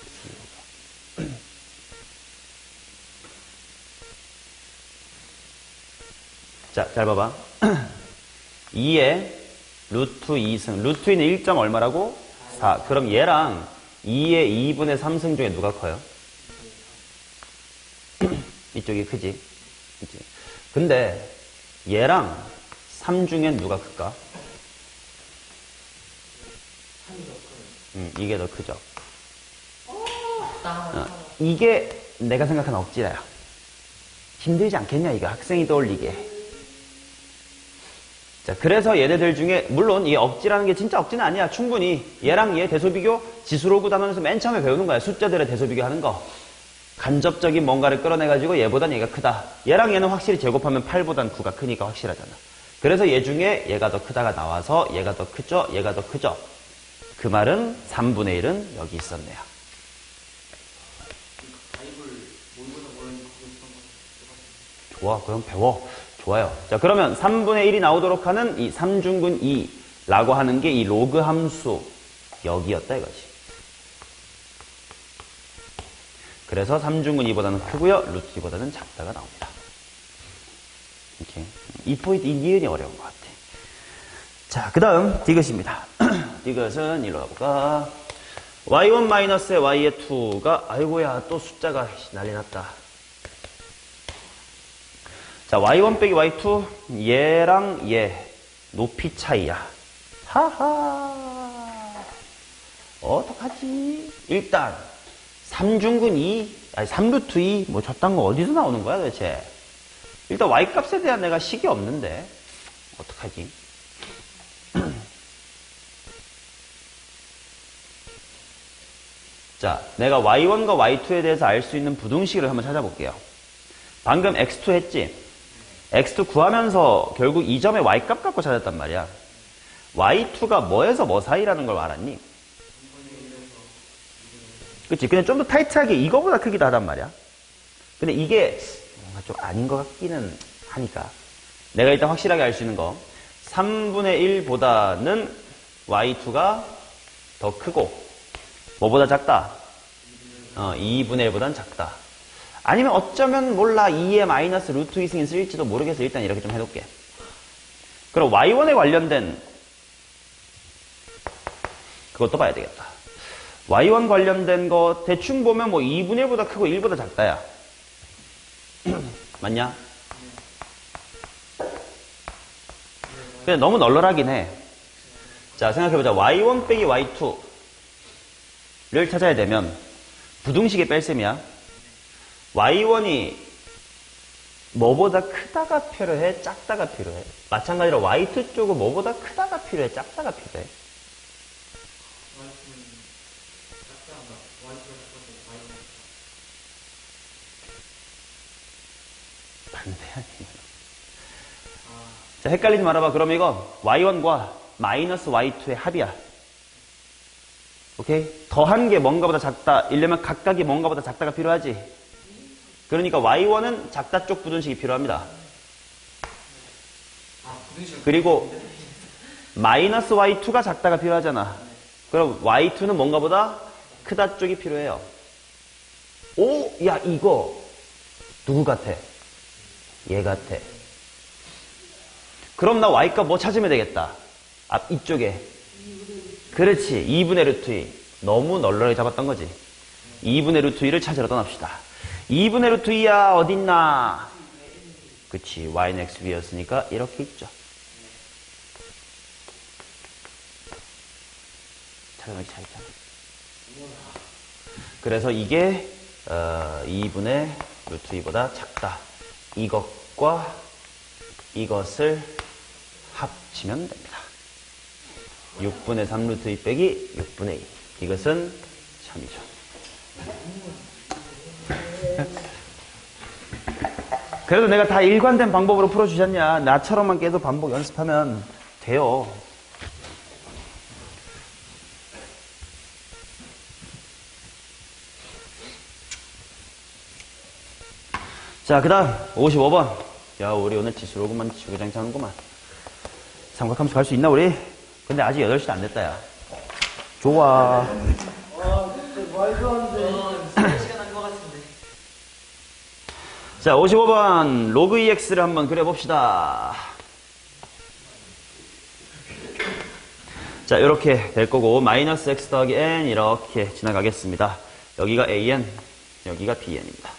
자, 잘 봐봐. 2의 루트 2승. 루트 2는 1점 얼마라고? 4. 그럼 얘랑 2의 2분의 3승 중에 누가 커요? 이쪽이 크지? 그치? 근데 얘랑 3 중엔 누가 클까? 이게 더 크죠? 이게 내가 생각하는 억지라야. 힘들지 않겠냐, 이거 학생이 떠올리게. 자, 그래서 얘네들 중에 물론 이 억지라는 게 진짜 억지는 아니야. 충분히 얘랑 얘 대소비교 지수로그 단원에서 맨 처음에 배우는 거야. 숫자들의 대소비교 하는 거. 간접적인 뭔가를 끌어내가지고 얘보단 얘가 크다. 얘랑 얘는 확실히 제곱하면 8보단 9가 크니까 확실하잖아. 그래서 얘 중에 얘가 더 크다가 나와서 얘가 더 크죠? 얘가 더 크죠? 그 말은 3분의 1은 여기 있었네요. 좋아, 그럼 배워. 좋아요. 자, 그러면 3분의 1이 나오도록 하는 이 3중근 2라고 하는 게 이 로그 함수 여기였다 이거지. 그래. 그래서 3중근 2보다는 크고요. 루트 2보다는 작다가 나옵니다. 이렇게. 이 포인트, 이 니은이 어려운 것 같아. 자, 그 다음 디귿입니다. 디귿은 일로 가볼까? y1-에 y의 2가 아이고야 또 숫자가 난리 났다. 자, y1 빼기 y2 얘랑 얘 높이 차이야. 하하 어떡하지? 일단 3중근 2 아니 3루트 2 뭐 저딴 거 어디서 나오는 거야 도대체? 일단 y값에 대한 내가 식이 없는데 어떡하지? 자, 내가 y1과 y2에 대해서 알 수 있는 부등식을 한번 찾아볼게요. 방금 x2 했지? x2 구하면서 결국 이 점의 y값 갖고 찾았단 말이야. y2가 뭐에서 뭐 사이라는 걸 알았니? 그치? 근데 좀 더 타이트하게 이거보다 크기도 하단 말이야. 근데 이게 뭔가 좀 아닌 것 같기는 하니까. 내가 일단 확실하게 알 수 있는 거. 3분의 1보다는 y2가 더 크고, 뭐보다 작다? 2분의 1보다는 작다. 아니면 어쩌면 몰라 2의 마이너스 루트 2승이 쓰일지도 모르겠어. 일단 이렇게 좀 해놓을게. 그럼 y1에 관련된 그것도 봐야 되겠다. y1 관련된 거 대충 보면 뭐 2분의 1보다 크고 1보다 작다야. 맞냐? 근데 너무 널널하긴 해. 자, 생각해보자. y1 빼기 y2를 찾아야 되면 부등식의 뺄셈이야. y1이 뭐보다 크다가 필요해? 작다가 필요해? 마찬가지로 y2 쪽은 뭐보다 크다가 필요해? 작다가 필요해? 반대 아니에요. 자, 헷갈리지 말아봐. 그럼 이거 y1과 마이너스 y2의 합이야. 오케이? 더한 게 뭔가보다 작다. 이러면 각각이 뭔가보다 작다가 필요하지. 그러니까 y1은 작다 쪽 부등식이 필요합니다. 그리고 마이너스 y2가 작다가 필요하잖아. 그럼 y2는 뭔가보다 크다 쪽이 필요해요. 오, 야 이거 누구 같아? 얘 같아. 그럼 나 y값 뭐 찾으면 되겠다. 앞 이쪽에. 그렇지. 2분의 루트 2. 너무 널널하게 잡았던 거지. 2분의 루트 2를 찾으러 떠납시다. 2분의 루트 2야 어딨나? 그치. y는 xb였으니까 이렇게 있죠. 찾아놓기 잘 있잖아. 그래서 이게 2분의 루트 2보다 작다. 이것과 이것을 합치면 됩니다. 6분의 3 루트 2 빼기 6분의 2. 이것은 3이죠. 그래도 내가 다 일관된 방법으로 풀어주셨냐? 나처럼만 계속 반복 연습하면 돼요. 자, 그 다음 55번. 야, 우리 오늘 지수로구만 주구장창하는구만. 삼각함수 갈 수 있나 우리? 근데 아직 8시도 안 됐다 야. 좋아. 와, 진짜 말도 안 돼. 3시간 한 것 같은데. 자, 55번 로그 EX를 한번 그려봅시다. 자, 이렇게 될 거고 마이너스 x 더하기 n 이렇게 지나가겠습니다. 여기가 an, 여기가 bn입니다.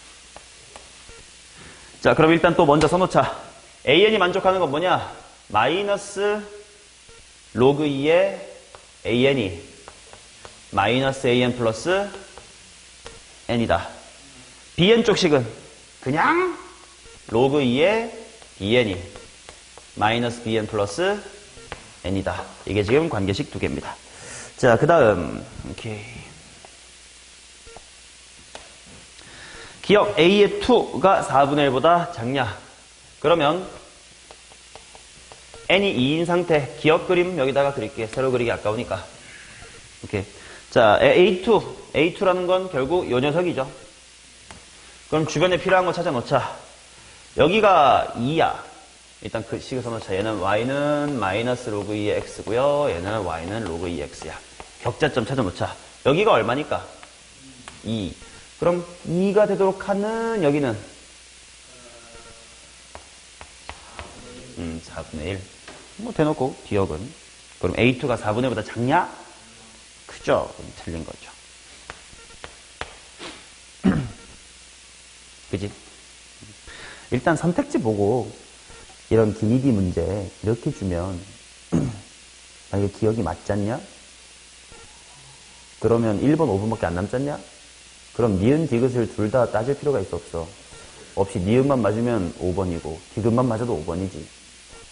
자, 그럼 일단 또 먼저 써놓자. an이 만족하는 건 뭐냐? 마이너스 로그 2의 an이 마이너스 an 플러스 n이다. bn 쪽식은 그냥 로그 2의 bn이 마이너스 bn 플러스 n이다. 이게 지금 관계식 두 개입니다. 자, 그 다음 오케이. 기억 a의 2가 4분의 1보다 작냐? 그러면 n이 2인 상태 기억 그림 여기다가 그릴게. 세로 그리기 아까우니까. 오케이. 자, A2라는 건 결국 요 녀석이죠. 그럼 주변에 필요한 거 찾아 놓자. 여기가 2야. 일단 그 식을 써놓자. 얘는 y는 마이너스 로그 2의 x고요. 얘는 y는 로그 2의 x야. 격자점 찾아 놓자. 여기가 얼마니까? 2. 그럼 2가 되도록 하는 여기는 4분의 1. 뭐 대놓고 기억은. 그럼 A2가 4분의 1보다 작냐? 크죠? 그럼 틀린 거죠. 그지? 일단 선택지 보고 이런 기니디 문제 이렇게 주면 만약에 기억이 맞잖냐? 그러면 1번, 5번밖에 안 남잖냐? 그럼 니은, 디귿을 둘 다 따질 필요가 있어 없어? 없이 니은만 맞으면 5번이고 디귿만 맞아도 5번이지.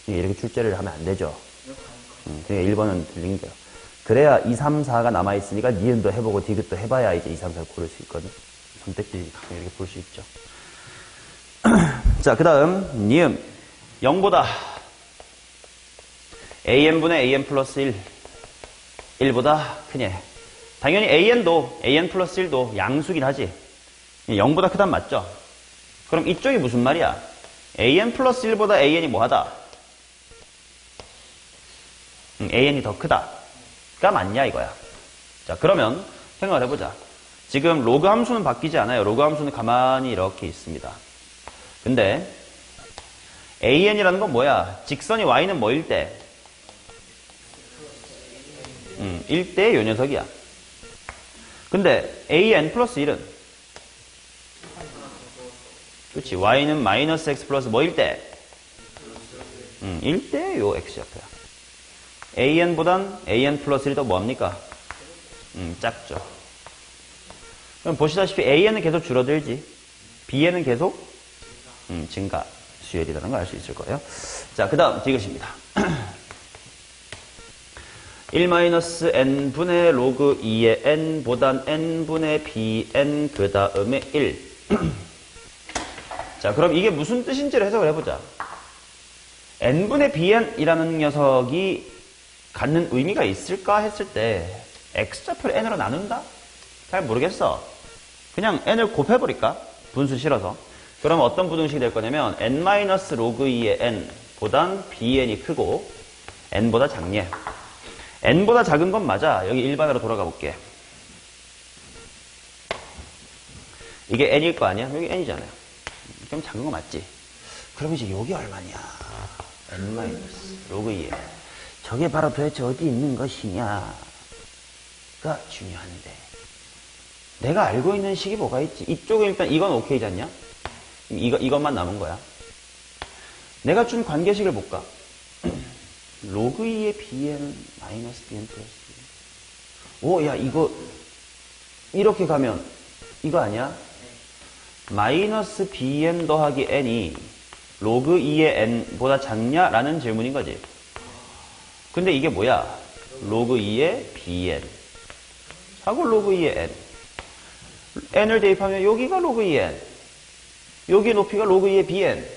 이렇게 출제를 하면 안 되죠. 그러니까 1번은 틀린 거예요. 그래야 2, 3, 4가 남아있으니까 니은도 해보고 디귿도 해봐야 이제 2, 3, 4를 고를 수 있거든. 선택지 가끔 이렇게 볼 수 있죠. 자, 그 다음 니은 0보다 AN분의 AN 플러스 1 1보다 크냐. 당연히 AN도 AN 플러스 1도 양수긴 하지. 0보다 크단 맞죠? 그럼 이쪽이 무슨 말이야? AN 플러스 1보다 AN이 뭐하다? AN이 더 크다가 맞냐 이거야. 자, 그러면 생각을 해보자. 지금 로그 함수는 바뀌지 않아요. 로그 함수는 가만히 이렇게 있습니다. 근데 AN이라는 건 뭐야? 직선이 Y는 뭐일 때? 1대 요 녀석이야. 근데 AN 플러스 1은? 그렇지. Y는 마이너스 X 플러스 뭐일 때? 1대 요 X좌표야. AN보단 AN 플러스 1이 더 뭐합니까? 작죠. 그럼 보시다시피 AN은 계속 줄어들지. BN은 계속 증가 수열이라는 걸 알 수 있을 거예요. 자, 그 다음 디귿입니다. 1-n분의 로그 2의 n보단 n분의 bn 그 다음에 1. 자, 그럼 이게 무슨 뜻인지를 해석을 해보자. n분의 bn이라는 녀석이 갖는 의미가 있을까 했을 때 x좌표를 n으로 나눈다? 잘 모르겠어. 그냥 n을 곱해버릴까? 분수 실어서. 그럼 어떤 부등식이 될 거냐면 n-로그 2의 n보단 bn이 크고 n보다 작냐. n보다 작은 건 맞아. 여기 일반으로 돌아가 볼게. 이게 n일 거 아니야? 여기 n이잖아요. 그럼 작은 거 맞지? 그럼 이제 여기 얼마냐? n-로그 2의 저게 바로 도대체 어디 있는 것이냐가 중요한데 내가 알고 있는 식이 뭐가 있지? 이쪽에 일단 이건 오케이지 않냐? 이것만 남은 거야. 내가 준 관계식을 볼까? 로그 2의 bn 마이너스 bn 플러스 2. 오, 야, 이거 이렇게 가면 이거 아니야? 마이너스 bn 더하기 n이 로그 2의 n보다 작냐라는 질문인 거지. 근데 이게 뭐야? 로그 2의 bn 하고 로그 2의 n. n을 대입하면 여기가 로그 2의 n. 여기 높이가 로그 2의 bn.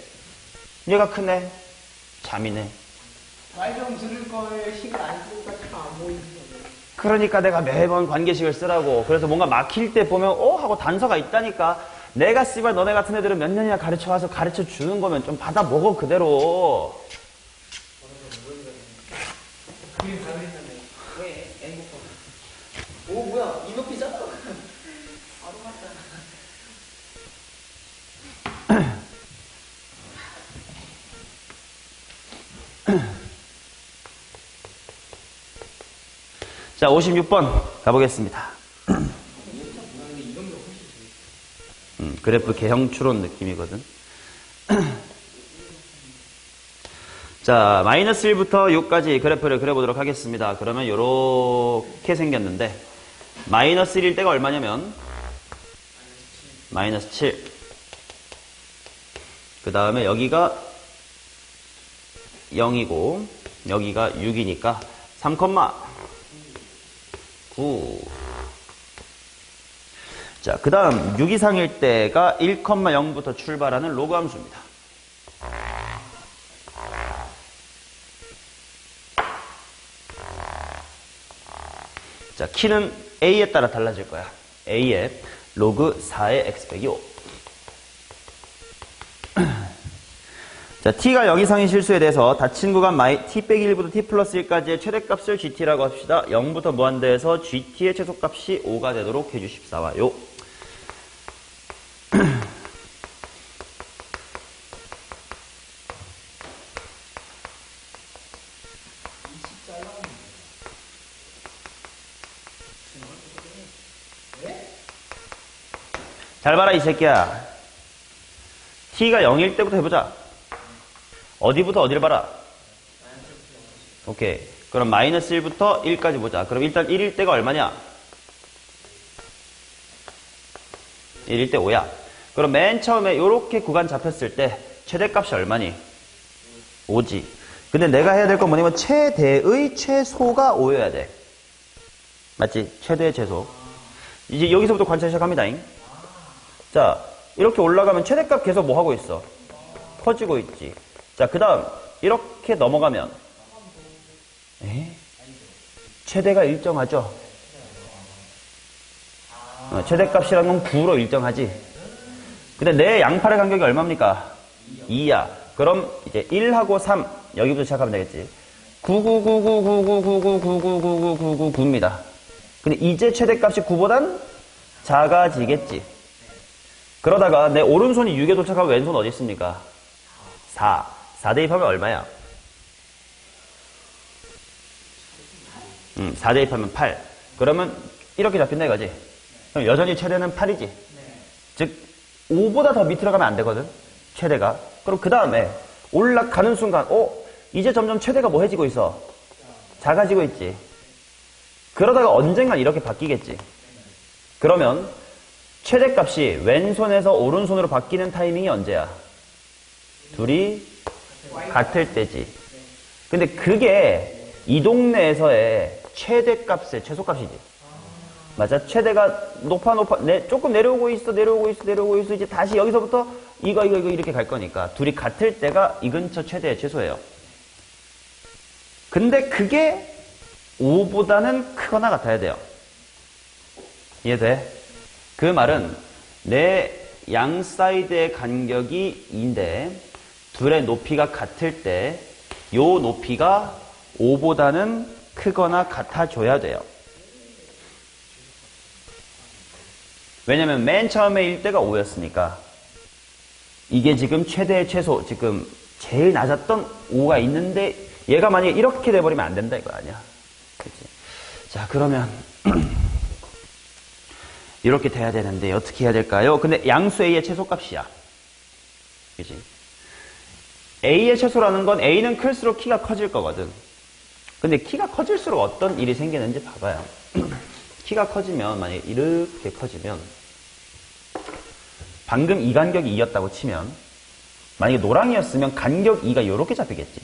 얘가 크네. 잠이네. 말 좀 들을 거에 식을 안 쓰니까 참 안 보이는 거네. 그러니까 내가 매번 관계식을 쓰라고. 그래서 뭔가 막힐 때 보면 하고 단서가 있다니까. 내가 씨발 너네 같은 애들은 몇 년이나 가르쳐와서 가르쳐 주는 거면 좀 받아 먹어 그대로. 그림 다 그렸는데 왜 행복한? 오 뭐야 이 높이잖아. 바로 맞잖아. 자, 56번 가보겠습니다. 그래프 개형 추론 느낌이거든. 자, 마이너스 1부터 6까지 그래프를 그려보도록 하겠습니다. 그러면 요렇게 생겼는데 마이너스 1일 때가 얼마냐면 마이너스 7. 그 다음에 여기가 0이고 여기가 6이니까 3,9. 자, 그 다음 6 이상일 때가 1,0부터 출발하는 로그 함수입니다. 자, 키는 a에 따라 달라질 거야. a에 로그 4의 x 빼기 5. 자, t가 0 이상인 실수에 대해서 닫힌 구간 t 빼기 1부터 t 플러스 1까지의 최대값을 gt라고 합시다. 0부터 무한대에서 gt의 최소값이 5가 되도록 해주십사와요. 잘 봐라 이 새끼야. t가 0일 때부터 해보자. 어디부터 어디를 봐라? 오케이. 그럼 마이너스 1부터 1까지 보자. 그럼 일단 1일 때가 얼마냐? 1일 때 5야. 그럼 맨 처음에 이렇게 구간 잡혔을 때 최대값이 얼마니? 5지. 근데 내가 해야 될 건 뭐냐면 최대의 최소가 5여야 돼. 맞지? 최대의 최소. 이제 여기서부터 관찰 시작합니다. 자, 이렇게 올라가면 최대값 계속 뭐 하고 있어? 커지고 있지. 자, 그 다음 이렇게 넘어가면 최대가 일정하죠? 최대값이란 건 9로 일정하지. 근데 내 양팔의 간격이 얼마입니까? 2야. 그럼 이제 1하고 3 여기부터 시작하면 되겠지. 999999999999999입니다. 근데 이제 최대값이 9보단 작아지겠지. 그러다가 내 오른손이 6에 도착하고 왼손 어디 있습니까? 4. 4 대입하면 얼마야? 4 대입하면 8. 그러면 이렇게 잡힌다 이거지. 그럼 여전히 최대는 8이지. 즉 5보다 더 밑으로 가면 안 되거든. 최대가. 그럼 그 다음에 올라가는 순간 이제 점점 최대가 뭐 해지고 있어? 작아지고 있지. 그러다가 언젠간 이렇게 바뀌겠지. 그러면 최대값이 왼손에서 오른손으로 바뀌는 타이밍이 언제야? 둘이 같을 때지. 근데 그게 이 동네에서의 최대값의 최소값이지. 맞아? 최대가 높아 조금 내려오고 있어 이제 다시 여기서부터 이거 이렇게 갈 거니까 둘이 같을 때가 이 근처 최대의 최소예요. 근데 그게 5보다는 크거나 같아야 돼요. 이해돼? 그 말은 내 양 사이드의 간격이 2인데 둘의 높이가 같을 때 요 높이가 5보다는 크거나 같아줘야 돼요. 왜냐면 맨 처음에 일 때가 5였으니까 이게 지금 최대의 최소, 지금 제일 낮았던 5가 있는데 얘가 만약에 이렇게 돼버리면 안 된다 이거 아니야. 그치? 자, 그러면 이렇게 돼야 되는데 어떻게 해야 될까요? 근데 양수 A의 최소값이야. 그치? A의 최소라는 건 A는 클수록 키가 커질 거거든. 근데 키가 커질수록 어떤 일이 생기는지 봐봐요. 키가 커지면, 만약에 이렇게 커지면, 방금 이 간격이 2였다고 치면, 만약에 노랑이었으면 간격 2가 이렇게 잡히겠지.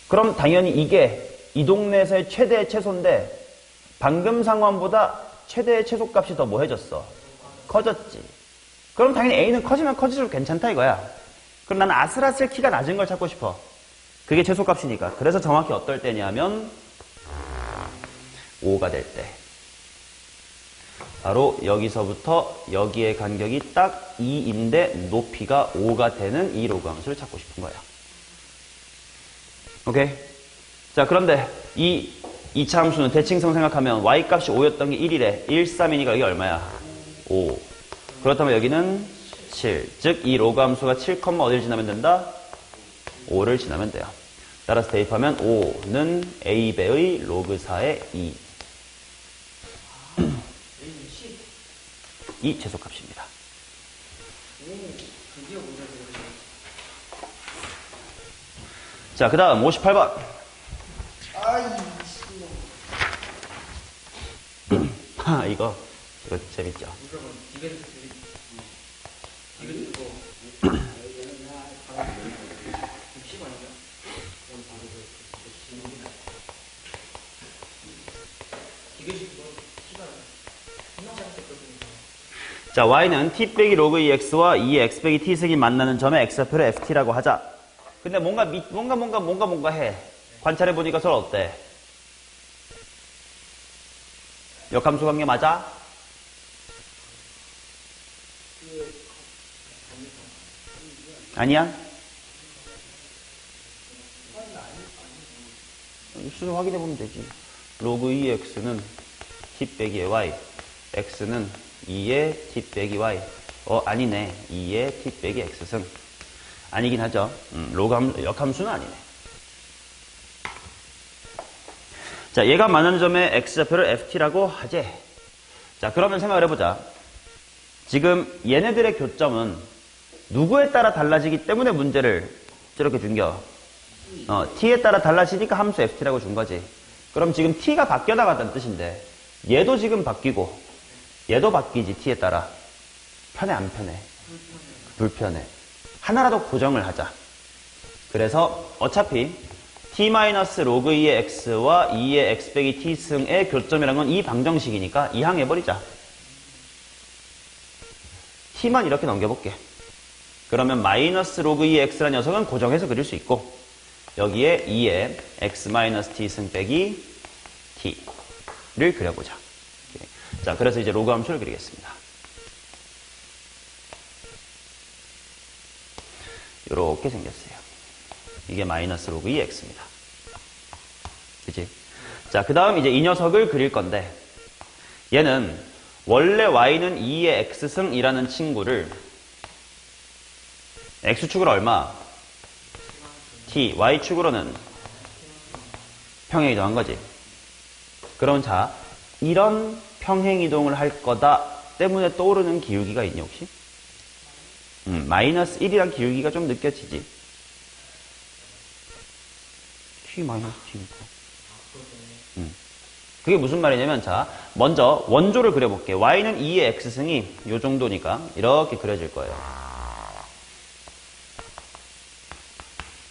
그럼 당연히 이게 이 동네에서의 최대의 최소인데, 방금 상황보다 최대의 최소값이 더 뭐 해졌어? 커졌지. 그럼 당연히 A는 커지면 커질수록 괜찮다 이거야. 그럼 나는 아슬아슬 키가 낮은 걸 찾고 싶어. 그게 최소값이니까. 그래서 정확히 어떨 때냐면 5가 될 때. 바로 여기서부터 여기의 간격이 딱 2인데 높이가 5가 되는 이 로그 함수를 찾고 싶은 거야. 오케이? 자, 그런데 이 2차 함수는 대칭성 생각하면 y값이 5였던 게 1이래. 1, 3이니까 여기 얼마야? 5. 그렇다면 여기는 7. 즉, 이 로그 함수가 7, 어디를 지나면 된다? 5를 지나면 돼요. 따라서 대입하면 5는 a배의 로그 4의 2. 이 최소값입니다. 자, 그 다음 58번. 이거 재밌죠? 자, y는 t 빼기 로그 2x와 2의 x 빼기 t승이 만나는 점에 x좌표를 ft라고 하자. 근데 뭔가 해. 관찰해보니까 서로 어때? 역함수 관계 맞아? 아니야? 수를 확인해보면 되지. 로그 2x는 t 빼기 y, x는 2의 t 빼기 y. 아니네. 2의 t 빼기 x승. 아니긴 하죠. 역함수는 아니네. 자, 얘가 만나는 점에 x좌표를 ft라고 하지. 자, 그러면 생각을 해보자. 지금 얘네들의 교점은 누구에 따라 달라지기 때문에 문제를 저렇게 준겨. t에 따라 달라지니까 함수 ft라고 준 거지. 그럼 지금 t가 바뀌어 나갔다는 뜻인데 얘도 지금 바뀌고 얘도 바뀌지. t에 따라. 편해 안 편해? 불편해. 하나라도 고정을 하자. 그래서 어차피 t-log 2의 x와 2의 x 빼기 t 승의 교점이란 건 이 방정식이니까 이항해버리자. t만 이렇게 넘겨볼게. 그러면 마이너스 로그 2의 x라는 녀석은 고정해서 그릴 수 있고 여기에 2의 x-t 승 빼기 t를 그려보자. 자, 그래서 이제 로그 함수를 그리겠습니다. 이렇게 생겼어요. 이게 마이너스 로그 2x입니다. 그치? 자, 그 다음 이제 이 녀석을 그릴 건데 얘는 원래 y는 2의 x승이라는 친구를 x축으로 얼마? t, y축으로는 평행이동한 거지. 그럼 자, 이런 평행이동을 할 거다 때문에 떠오르는 기울기가 있니 혹시? 마이너스 1이란 기울기가 좀 느껴지지. t 마이너스 t니까. 그게 무슨 말이냐면 자, 먼저 원조를 그려볼게. y는 2의 x승이 요 정도니까 이렇게 그려질 거예요.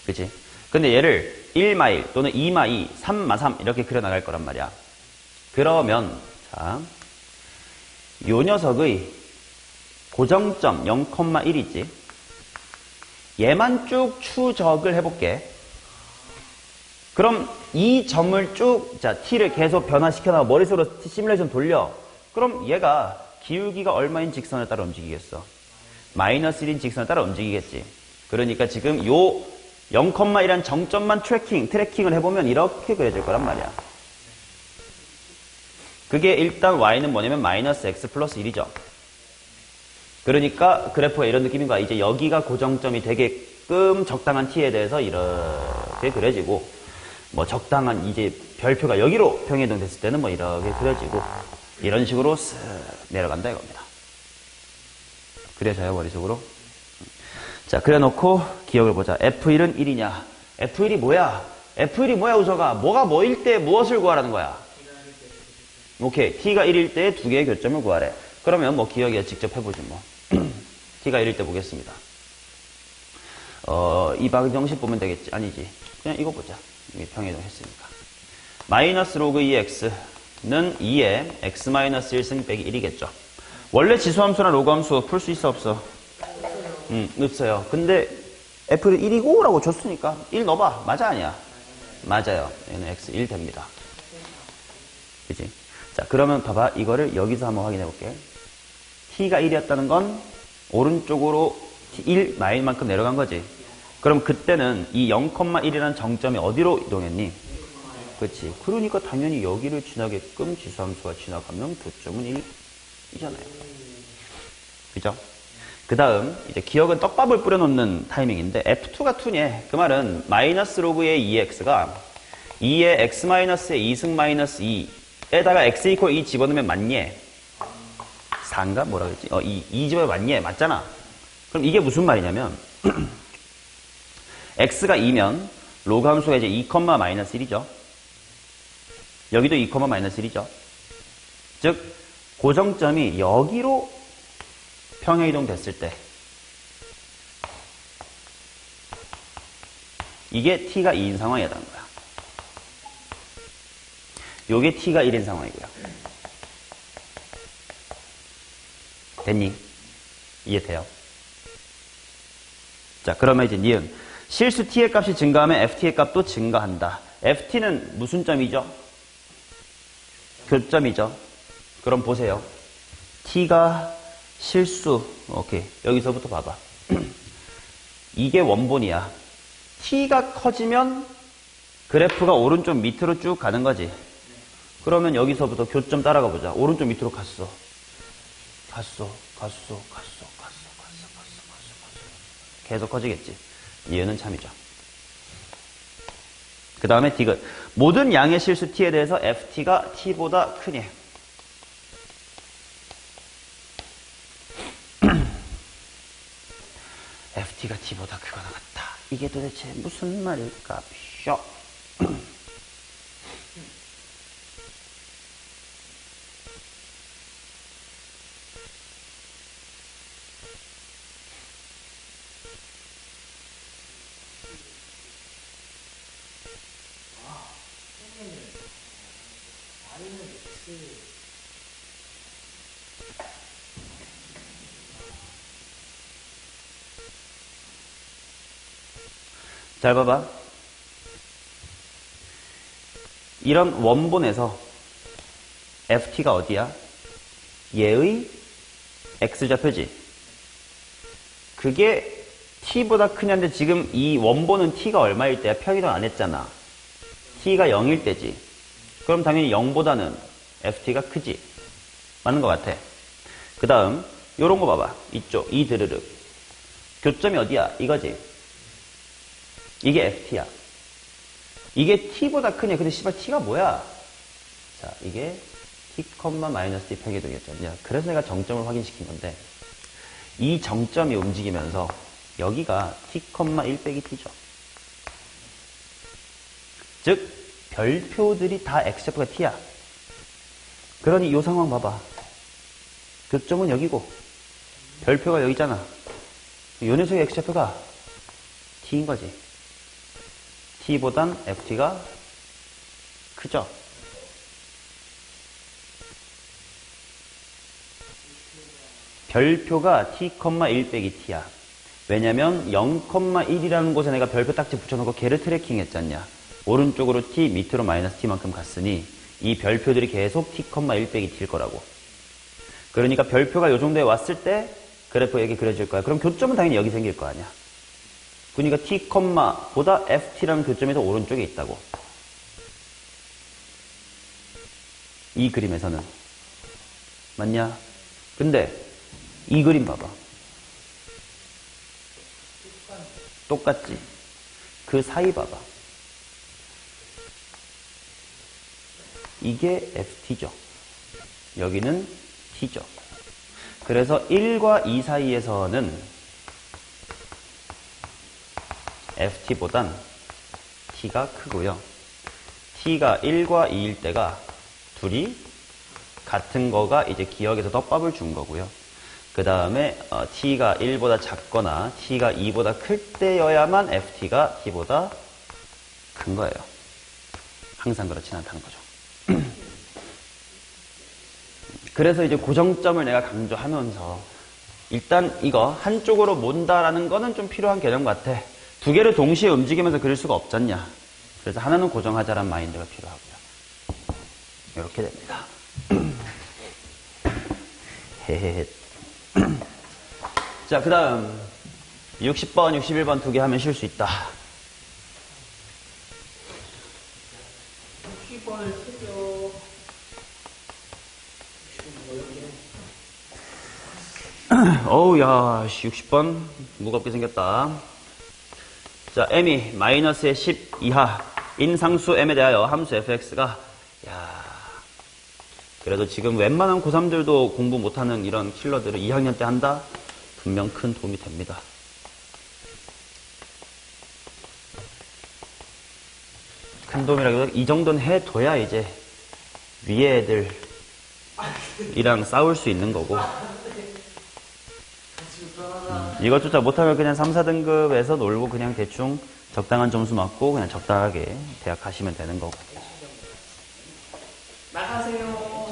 그치? 근데 얘를 1마1 또는 2마2, 3마3 이렇게 그려나갈 거란 말이야. 그러면 자, 요 녀석의 고정점 0,1이지. 얘만 쭉 추적을 해볼게. 그럼 이 점을 쭉, 자, t를 계속 변화시켜놔. 머릿속으로 시뮬레이션 돌려. 그럼 얘가 기울기가 얼마인 직선을 따라 움직이겠어? 마이너스 1인 직선을 따라 움직이겠지. 그러니까 지금 요 0,1한 정점만 트래킹을 해보면 이렇게 그려질 거란 말이야. 그게 일단 y는 뭐냐면 마이너스 x 플러스 1이죠. 그러니까 그래프가 이런 느낌인 거야. 이제 여기가 고정점이 되게끔 적당한 t에 대해서 이렇게 그려지고 뭐 적당한 이제 별표가 여기로 평행이동 됐을 때는 뭐 이렇게 그려지고 이런 식으로 쓱 내려간다 이겁니다. 그려져요 머릿속으로. 자, 그려놓고 기억을 보자. F1은 1이냐? F1이 뭐야? F1이 뭐야 우서가? 뭐가 뭐일 때 무엇을 구하라는 거야? 오케이. T가 1일 때 두 개의 교점을 구하래. 그러면 뭐 기억이야 직접 해보지 뭐. T가 1일 때 보겠습니다. 이 방정식 보면 되겠지? 아니지. 그냥 이거 보자. 이게 평행이동 했으니까. 마이너스 로그 2x는 2의 x-1승 빼기 1이겠죠. 원래 지수함수나 로그함수 풀 수 있어 없어? 없어요. 근데 f를 1이고 라고 줬으니까 1 넣어봐. 맞아 아니야? 맞아요. 얘는 x 1 됩니다. 그치? 자, 그러면 봐봐. 이거를 여기서 한번 확인해 볼게. t가 1이었다는 건 오른쪽으로 1 마일만큼 내려간 거지. 그럼 그때는 이 0,1이라는 정점이 어디로 이동했니? 그치. 그러니까 당연히 여기를 지나게끔 지수함수가 지나가면 교점은 1이잖아요. 그죠? 그 다음 이제 기억은 떡밥을 뿌려놓는 타이밍인데 F2가 2니 그 말은 마이너스 로그의 2x가 2의 x-의 2승 마이너스 2에다가 x 이퀄 2 집어넣으면 맞니? 4인가? 뭐라 그랬지? 2 집어넣으면 맞니? 맞잖아. 그럼 이게 무슨 말이냐면 x가 2면 로그 함수가 이제 2, 마이너스 1이죠. 여기도 2, 마이너스 1이죠. 즉 고정점이 여기로 평행이동 됐을 때 이게 t가 2인 상황이라는 거야. 요게 t가 1인 상황이고요. 됐니? 이해돼요? 자, 그러면 이제 니은 실수 t의 값이 증가하면 ft의 값도 증가한다. ft는 무슨 점이죠? 교점이죠. 그럼 보세요. t가 실수, 오케이. 여기서부터 봐봐. 이게 원본이야. t가 커지면 그래프가 오른쪽 밑으로 쭉 가는 거지. 그러면 여기서부터 교점 따라가 보자. 오른쪽 밑으로 갔어. 계속 커지겠지. 이해는 참이죠. 그 다음에 디귿. 모든 양의 실수 t에 대해서 ft가 t보다 크니. ft가 t보다 크거나 같다. 이게 도대체 무슨 말일까? 쇼. 잘 봐봐. 이런 원본에서 ft가 어디야? 얘의 x좌표지. 그게 t보다 크냐인데 지금 이 원본은 t가 얼마일 때야? 표기도 안 했잖아. t가 0일 때지. 그럼 당연히 0보다는 ft가 크지. 맞는 것 같아. 그 다음 요런 거 봐봐. 이쪽 이 드르륵. 교점이 어디야? 이거지. 이게 ft야. 이게 t보다 크냐? 근데 씨발 t가 뭐야? 자, 이게 t, -t 평이동이었잖냐. 그래서 내가 정점을 확인시킨 건데 이 정점이 움직이면서 여기가 t, 1 빼기 t죠. 즉 별표들이 다 x좌표가 t야. 그러니 이 상황 봐봐. 교점은 여기고 별표가 여기잖아. 요 녀석의 x좌표가 t인 거지. t보단 ft가 크죠. 별표가 t, 1 빼기 t야. 왜냐면 0,1이라는 곳에 내가 별표 딱지 붙여놓고 걔를 트래킹 했잖냐. 오른쪽으로 t, 밑으로 마이너스 t만큼 갔으니 이 별표들이 계속 t, 1 빼기 t일 거라고. 그러니까 별표가 요 정도에 왔을 때 그래프가 이렇게 그려질 거야. 그럼 교점은 당연히 여기 생길 거 아니야. 그러니까 t, 보다 ft라는 교점이 더 오른쪽에 있다고. 이 그림에서는. 맞냐? 근데 이 그림 봐봐. 똑같지? 그 사이 봐봐. 이게 ft죠. 여기는 t죠. 그래서 1과 2 사이에서는 ft보단 t가 크고요. t가 1과 2일 때가 둘이 같은 거가 이제 기억에서 떡밥을 준 거고요. 그 다음에 t가 1보다 작거나 t가 2보다 클 때여야만 ft가 t보다 큰 거예요. 항상 그렇진 않다는 거죠. 그래서 이제 고정점을 내가 강조하면서 일단 이거 한쪽으로 몬다라는 거는 좀 필요한 개념 같아. 두 개를 동시에 움직이면서 그릴 수가 없잖냐. 그래서 하나는 고정하자란 마인드가 필요하고요. 이렇게 됩니다. 헤헤헤. 자, 그 다음 60번, 61번 두 개 하면 쉴 수 있다. 60번을 쓰죠. 60번 어우, 야, 60번 무겁게 생겼다. 자, m이 마이너스의 10 이하인 상수 m에 대하여 함수 fx가, 야, 그래도 지금 웬만한 고3들도 공부 못하는 이런 킬러들을 2학년 때 한다? 분명 큰 도움이 됩니다. 큰 도움이라기보다 이 정도는 해둬야 이제 위에 애들이랑 싸울 수 있는 거고. 이것조차 못하면 그냥 3, 4등급에서 놀고 그냥 대충 적당한 점수 맞고 그냥 적당하게 대학 가시면 되는 거고. 나가세요.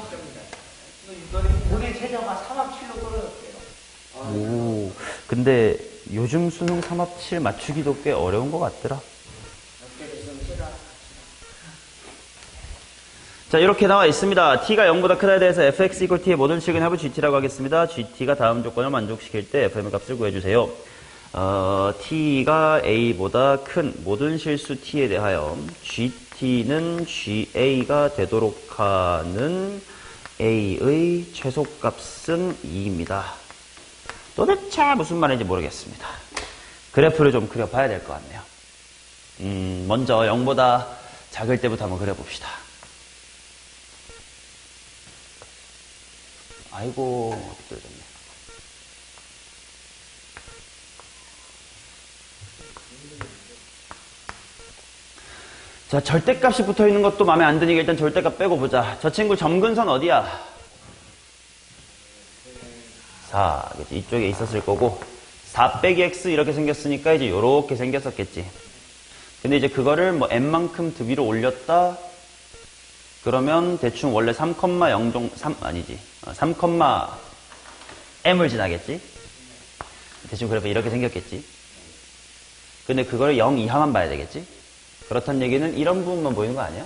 오늘 최저가 3합 7로 떨어졌대요. 오, 근데 요즘 수능 3합 7 맞추기도 꽤 어려운 것 같더라. 자, 이렇게 나와 있습니다. t가 0보다 크다에 대해서 fx equal t의 모든 식은 합을 gt라고 하겠습니다. gt가 다음 조건을 만족시킬 때 fm의 값을 구해주세요. t가 a보다 큰 모든 실수 t에 대하여 gt는 ga가 되도록 하는 a의 최소값은 2입니다. 도대체 무슨 말인지 모르겠습니다. 그래프를 좀 그려봐야 될 것 같네요. 먼저 0보다 작을 때부터 한번 그려봅시다. 아이고, 어디 떨어졌네. 자, 절대값이 붙어있는 것도 마음에 안 드니까 일단 절대값 빼고 보자. 저 친구 점근선 어디야? 4. 그치? 이쪽에 있었을 거고 4 빼기 x 이렇게 생겼으니까 이제 요렇게 생겼었겠지. 근데 이제 그거를 뭐 n만큼 더 위로 올렸다 그러면 대충 원래 3,0 3 아니지 3,m을 지나겠지. 대충 그래서 이렇게 생겼겠지. 근데 그걸 0 이하만 봐야 되겠지. 그렇다는 얘기는 이런 부분만 보이는 거 아니야?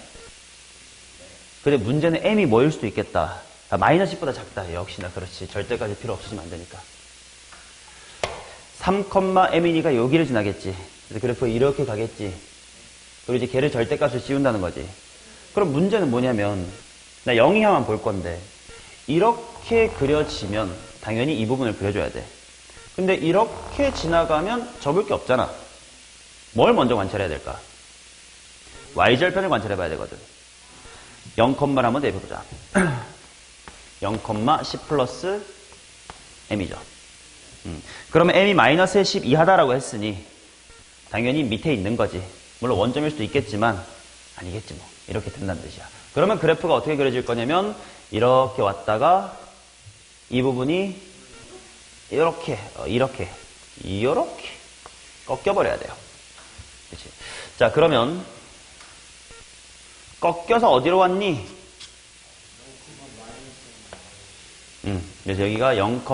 근데 문제는 m이 뭐일 수도 있겠다. 마이너스 10보다 작다. 역시나 그렇지. 절대까지 필요 없으시면 안 되니까. 3,m이니까 여기를 지나겠지. 그래서 그래프가 이렇게 가겠지. 그리고 이제 걔를 절대값을 씌운다는 거지. 그럼 문제는 뭐냐면 나 0 이하만 볼 건데 이렇게 그려지면 당연히 이 부분을 그려줘야 돼. 근데 이렇게 지나가면 접을 게 없잖아. 뭘 먼저 관찰해야 될까? y절편을 관찰해 봐야 되거든. 0,를 한번 대입해보자. 0,10 플러스 m이죠. 그러면 m이 마이너스 10 이하다라고 했으니 당연히 밑에 있는 거지. 물론 원점일 수도 있겠지만 아니겠지 뭐. 이렇게 된다는 뜻이야. 그러면 그래프가 어떻게 그려질 거냐면 이렇게 왔다가 이 부분이 이렇게 꺾여버려야 돼요. 그치? 자, 그러면 꺾여서 어디로 왔니? 그래서 여기가 0,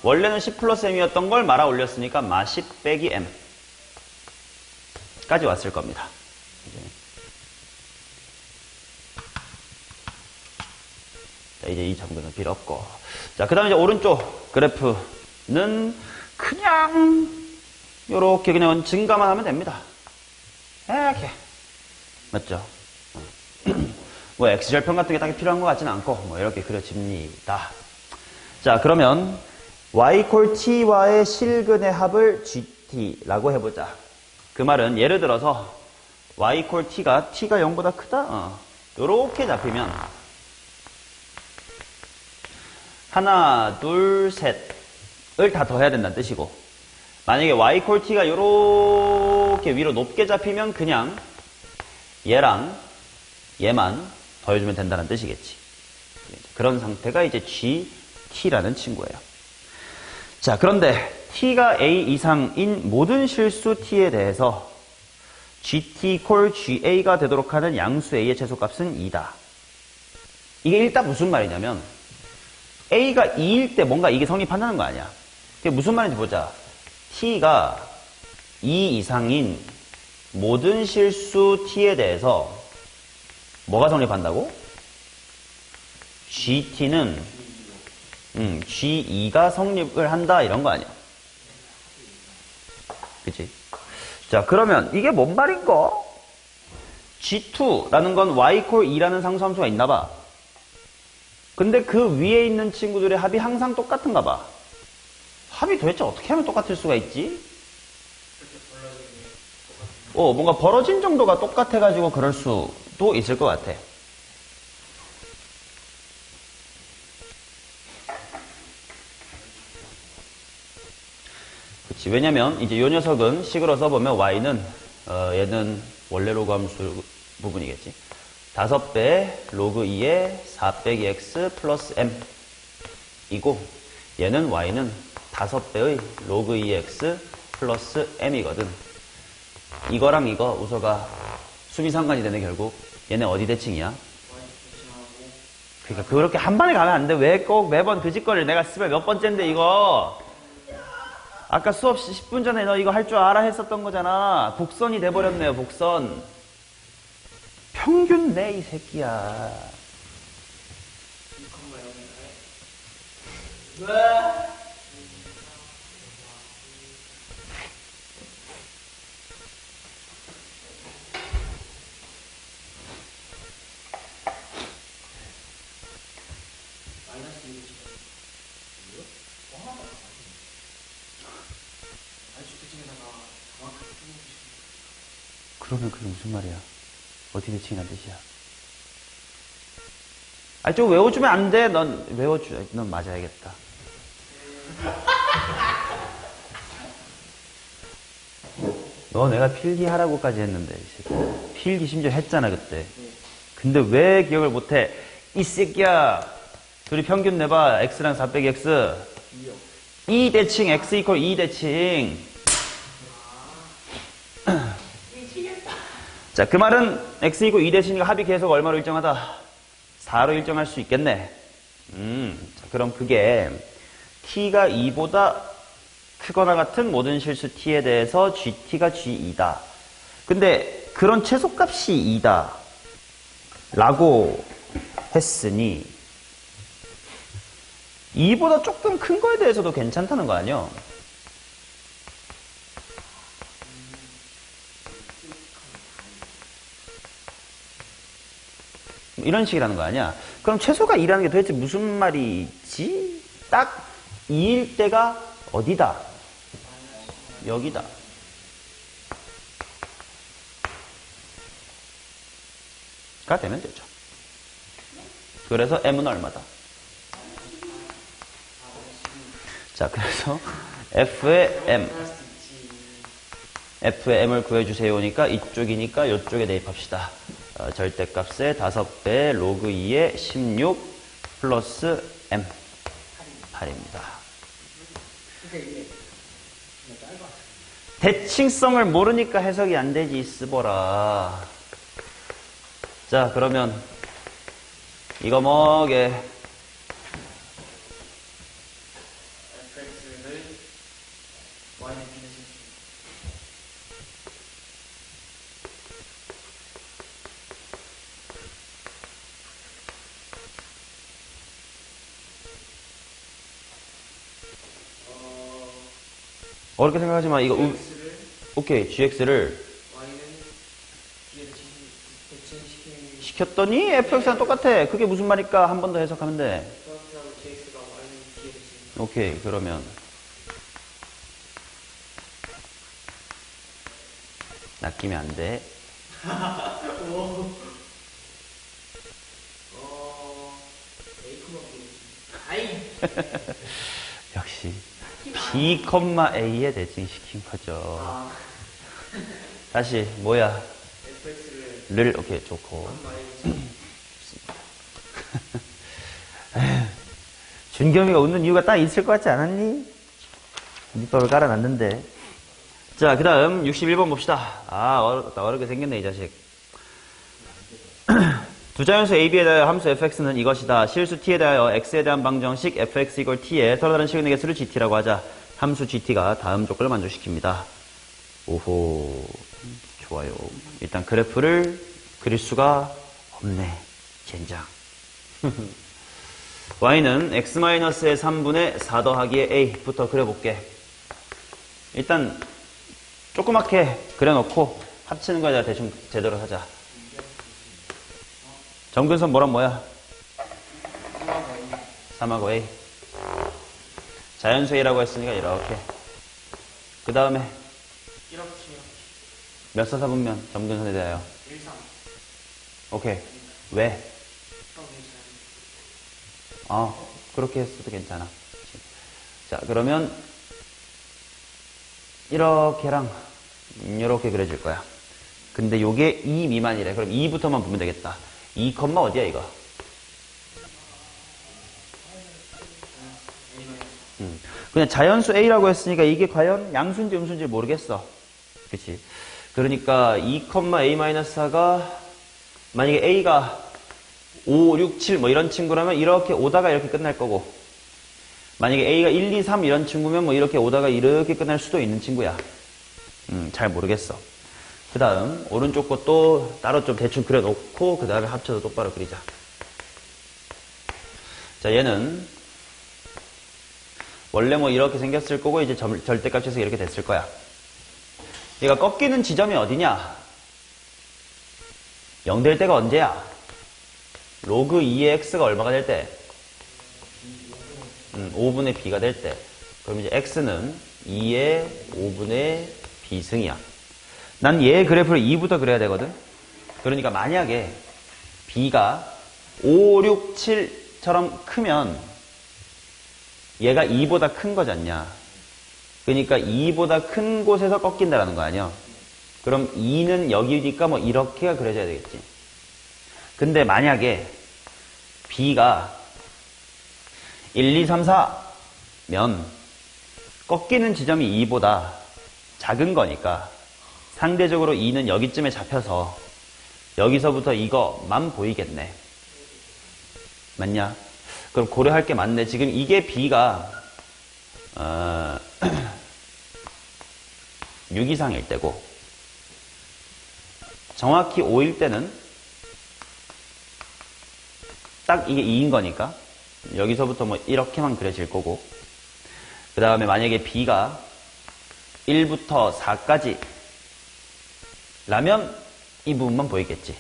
원래는 10 플러스 m이었던 걸 말아 올렸으니까 마 10 빼기 m 까지 왔을 겁니다. 자, 이제 이 점근은 필요 없고. 자, 그 다음에 이제 오른쪽 그래프는 그냥 요렇게 그냥 증가만 하면 됩니다. 이렇게. 맞죠? 뭐 x절편 같은 게 딱히 필요한 것 같지는 않고 뭐 이렇게 그려집니다. 자, 그러면 y 콜 t와의 실근의 합을 gt라고 해보자. 그 말은 예를 들어서 y 콜 t가 0보다 크다? 요렇게 잡히면 하나, 둘, 셋을 다 더해야 된다는 뜻이고, 만약에 y 콜 t가 요렇게 위로 높게 잡히면 그냥 얘랑 얘만 더해주면 된다는 뜻이겠지. 그런 상태가 이제 GT라는 친구예요. 자, 그런데 T가 A 이상인 모든 실수 T에 대해서 GT 콜 GA가 되도록 하는 양수 A의 최소값은 2다. 이게 일단 무슨 말이냐면 A가 2일 때 뭔가 이게 성립한다는 거 아니야. 그게 무슨 말인지 보자. T가 2 이상인 모든 실수 T에 대해서 뭐가 성립한다고? GT는 G2가 성립을 한다 이런 거 아니야. 그치? 자, 그러면 이게 뭔 말인가? G2라는 건 Y 콜 2라는 상수함수가 있나 봐. 근데 그 위에 있는 친구들의 합이 항상 똑같은가 봐. 합이 도대체 어떻게 하면 똑같을 수가 있지? 뭔가 벌어진 정도가 똑같아가지고 그럴 수도 있을 것 같아. 그치. 왜냐면 이제 요 녀석은 식으로 써보면 y는 얘는 원래 로그 함수 부분이겠지. 5배 로그 2의 4 빼기 x 플러스 m 이고 얘는 y는 5배의 로그 2의 x 플러스 m이거든. 이거랑 이거 우서가 수비상관이 되네. 결국 얘네 어디 대칭이야? 그러니까 그렇게 한 번에 가면 안 돼. 왜 꼭 매번 그 짓거리를 내가 쓰면 몇 번째인데 이거. 아까 수업 10분 전에 너 이거 할 줄 알아 했었던 거잖아. 복선이 돼버렸네요. 복선. 평균 내 이 새끼야. 왜? 그러면 그게 무슨 말이야? 어디 대칭이란 뜻이야? 좀 외워주면 안 돼. 넌 넌 맞아야겠다. 너 내가 필기하라고까지 했는데, 이 새끼. 필기 심지어 했잖아, 그때. 근데 왜 기억을 못해? 이 새끼야! 둘이 평균 내봐. x랑 4 빼기 x. 2 대칭, x 이퀄 2 대칭. 자, 그 말은 x 이퀄 2 대칭이니까 합이 계속 얼마로 일정하다? 4로 일정할 수 있겠네. 자, 그럼 그게 t가 2보다 크거나 같은 모든 실수 t에 대해서 gt가 g2다. 근데 그런 최소값이 2다. 라고 했으니 2보다 조금 큰 거에 대해서도 괜찮다는 거 아니야? 이런 식이라는 거 아니야? 그럼 최소가 2라는 게 도대체 무슨 말이지? 딱 2일 때가 어디다? 여기다. 가 되면 되죠. 그래서 m은 얼마다? 자, 그래서 f의 m을 구해주세요니까 이쪽이니까 이쪽에 대입합시다. 절대값의 5배 로그 2의 16 플러스 m 8입니다. 대칭성을 모르니까 해석이 안 되지, 쓰보라. 자, 그러면 이거 뭐게? fx를 y는 비례식. 어렵게 생각하지 마. 이거 x를 오케이. gx를 y는 뒤에 대칭시키는 시켰더니 fx랑 똑같아. 그게 무슨 말일까? 한 번 더 해석하면 돼. 그렇다고 gx가 y는 뒤에 대칭. 오케이. 그러면 낚이면 안 돼. a 콤마 b 아이. 역시 b, a에 대칭시킨 거죠. 다시 뭐야? fx를 를 오케이 좋고. 준겸이가 웃는 이유가 딱 있을 것 같지 않았니? 밑밥을 깔아놨는데. 자, 그 다음 61번 봅시다. 아, 어렵게 생겼네, 이 자식. 두 자연수 a, b에 대하여 함수 fx는 이것이다. 실수 t에 대하여 x에 대한 방정식 fx 이걸 t에 서로 다른 식의 개수를 gt라고 하자. 함수 gt가 다음 조건을 만족시킵니다. 오호, 좋아요. 일단 그래프를 그릴 수가 없네. 젠장. y는 x-의 3분의 4 더하기의 a부터 그려볼게. 일단 조그맣게 그려놓고 합치는 거에 대해 대충 제대로 하자. 점근선 뭐란 뭐야? 3하고 a. 자연수 a라고 했으니까 이렇게. 그 다음에 이렇게 몇 사사분면 점근선에 대하여. 1, 3 오케이. 왜? 형 괜찮아요. 그렇게 했어도 괜찮아. 자, 그러면 이렇게랑 이렇게 그려질 거야. 근데 요게 2 미만이래. 그럼 2부터만 보면 되겠다. 2, 어디야 이거? 그냥 자연수 a라고 했으니까 이게 과연 양수인지 음수인지 모르겠어. 그치? 그러니까 2, a-4가 만약에 a가 5, 6, 7 뭐 이런 친구라면 이렇게 오다가 이렇게 끝날 거고, 만약에 a가 1, 2, 3 이런 친구면 뭐 이렇게 오다가 이렇게 끝날 수도 있는 친구야. 잘 모르겠어. 그 다음 오른쪽 것도 따로 좀 대충 그려놓고 그 다음에 합쳐서 똑바로 그리자. 자, 얘는 원래 뭐 이렇게 생겼을 거고 이제 절대값에서 이렇게 됐을 거야. 얘가 꺾이는 지점이 어디냐? 0 될 때가 언제야? 로그 2의 x가 얼마가 될 때? 5분의 b가 될 때. 그럼 이제 x는 2의 5분의 b승이야. 난 얘 그래프를 2부터 그려야 되거든. 그러니까 만약에 b가 5, 6, 7처럼 크면 얘가 2보다 큰 거잖냐. 그러니까 2보다 큰 곳에서 꺾인다라는 거 아니야. 그럼 2는 여기니까 뭐 이렇게가 그려져야 되겠지. 근데 만약에 B가 1, 2, 3, 4면 꺾이는 지점이 2보다 작은 거니까 상대적으로 2는 여기쯤에 잡혀서 여기서부터 이거만 보이겠네. 맞냐? 그럼 고려할 게 많네. 지금 이게 B가 6 이상일 때고 정확히 5일 때는 딱 이게 2인 거니까 여기서부터 뭐 이렇게만 그려질 거고 그 다음에 만약에 B가 1부터 4까지 라면 이 부분만 보이겠지.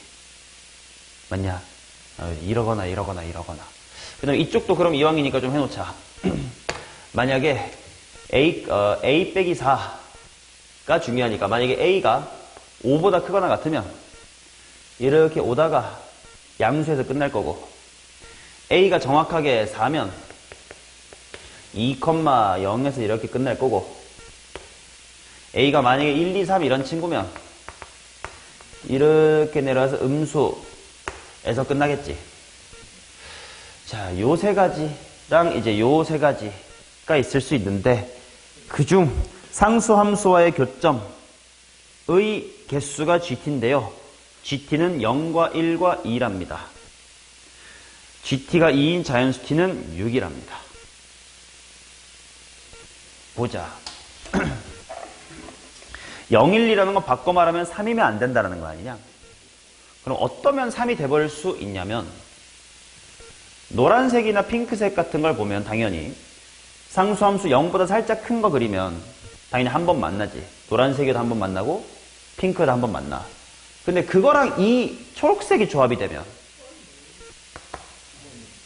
맞냐? 이러거나 이러거나 이러거나. 그 다음에 이쪽도 그럼 이왕이니까 좀 해놓자. 만약에 A 빼기 4가 중요하니까 만약에 A가 5보다 크거나 같으면 이렇게 오다가 양수에서 끝날 거고 A가 정확하게 4면 2,0에서 이렇게 끝날 거고 A가 만약에 1, 2, 3 이런 친구면 이렇게 내려와서 음수에서 끝나겠지. 자, 요 세 가지랑 이제 요 세 가지가 있을 수 있는데 그중 상수함수와의 교점의 개수가 GT인데요. GT는 0과 1과 2랍니다. GT가 2인 자연수 T는 6이랍니다. 보자. 0, 1, 2라는 건 바꿔 말하면 3이면 안 된다는 거 아니냐? 그럼 어떠면 3이 돼버릴 수 있냐면 노란색이나 핑크색 같은 걸 보면 당연히 상수함수 0보다 살짝 큰 거 그리면 당연히 한 번 만나지. 노란색에도 한 번 만나고 핑크에도 한 번 만나. 근데 그거랑 이 초록색이 조합이 되면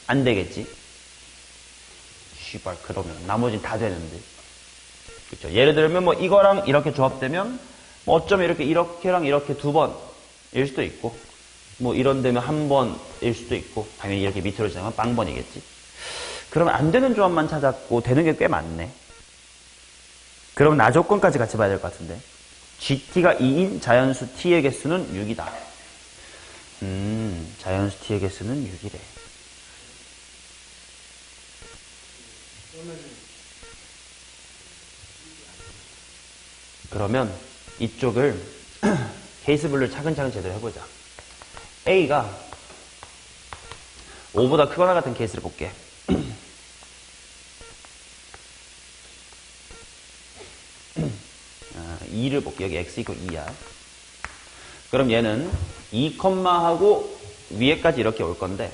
안 되겠지. 씨발 그러면 나머지는 다 되는데. 그렇죠. 예를 들면 뭐 이거랑 이렇게 조합되면 뭐 어쩌면 이렇게랑 이렇게 두 번일 수도 있고 뭐 이런 데면 한 번일 수도 있고 당연히 이렇게 밑으로 지나면 빵번이겠지. 그러면 안 되는 조합만 찾았고 되는 게 꽤 많네. 그럼 나 조건까지 같이 봐야 될 것 같은데. GT가 2인 자연수 T의 개수는 6이다. 자연수 T의 개수는 6이래. 그러면 이쪽을 케이스 분류를 차근차근 제대로 해보자. A가 5보다 크거나 같은 케이스를 볼게. 2를 볼게. 여기 x 이퀄 2야. 그럼 얘는 2, 하고 위에까지 이렇게 올 건데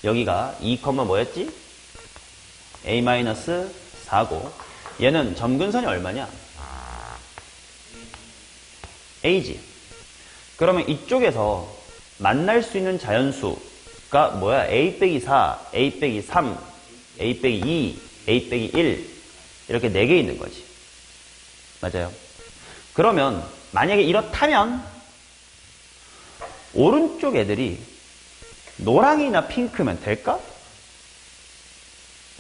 여기가 2, 뭐였지? A-4고 얘는 점근선이 얼마냐? A지. 그러면 이쪽에서 만날 수 있는 자연수가 뭐야? A 빼기 4, A 빼기 3, A 빼기 2, A 빼기 1 이렇게 4개 있는 거지. 맞아요. 그러면 만약에 이렇다면 오른쪽 애들이 노랑이나 핑크면 될까?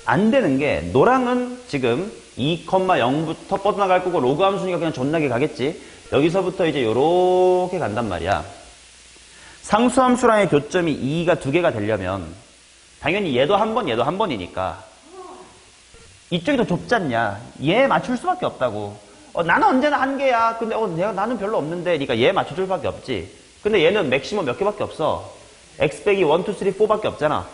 안 되는 게 노랑은 지금 2,0부터 뻗어나갈 거고 로그 함수니까 그냥 존나게 가겠지. 여기서부터 이제 요렇게 간단 말이야. 상수함수랑의 교점이 2가 2개가 되려면 당연히 얘도 한 번, 얘도 한 번이니까 이쪽이 더 좁지 않냐. 얘 맞출 수밖에 없다고. 나는 언제나 한 개야. 근데 나는 별로 없는데 그러니까 얘 맞춰줄 수밖에 없지. 근데 얘는 맥시멈 몇 개밖에 없어. x 빼기 1, 2, 3, 4밖에 없잖아.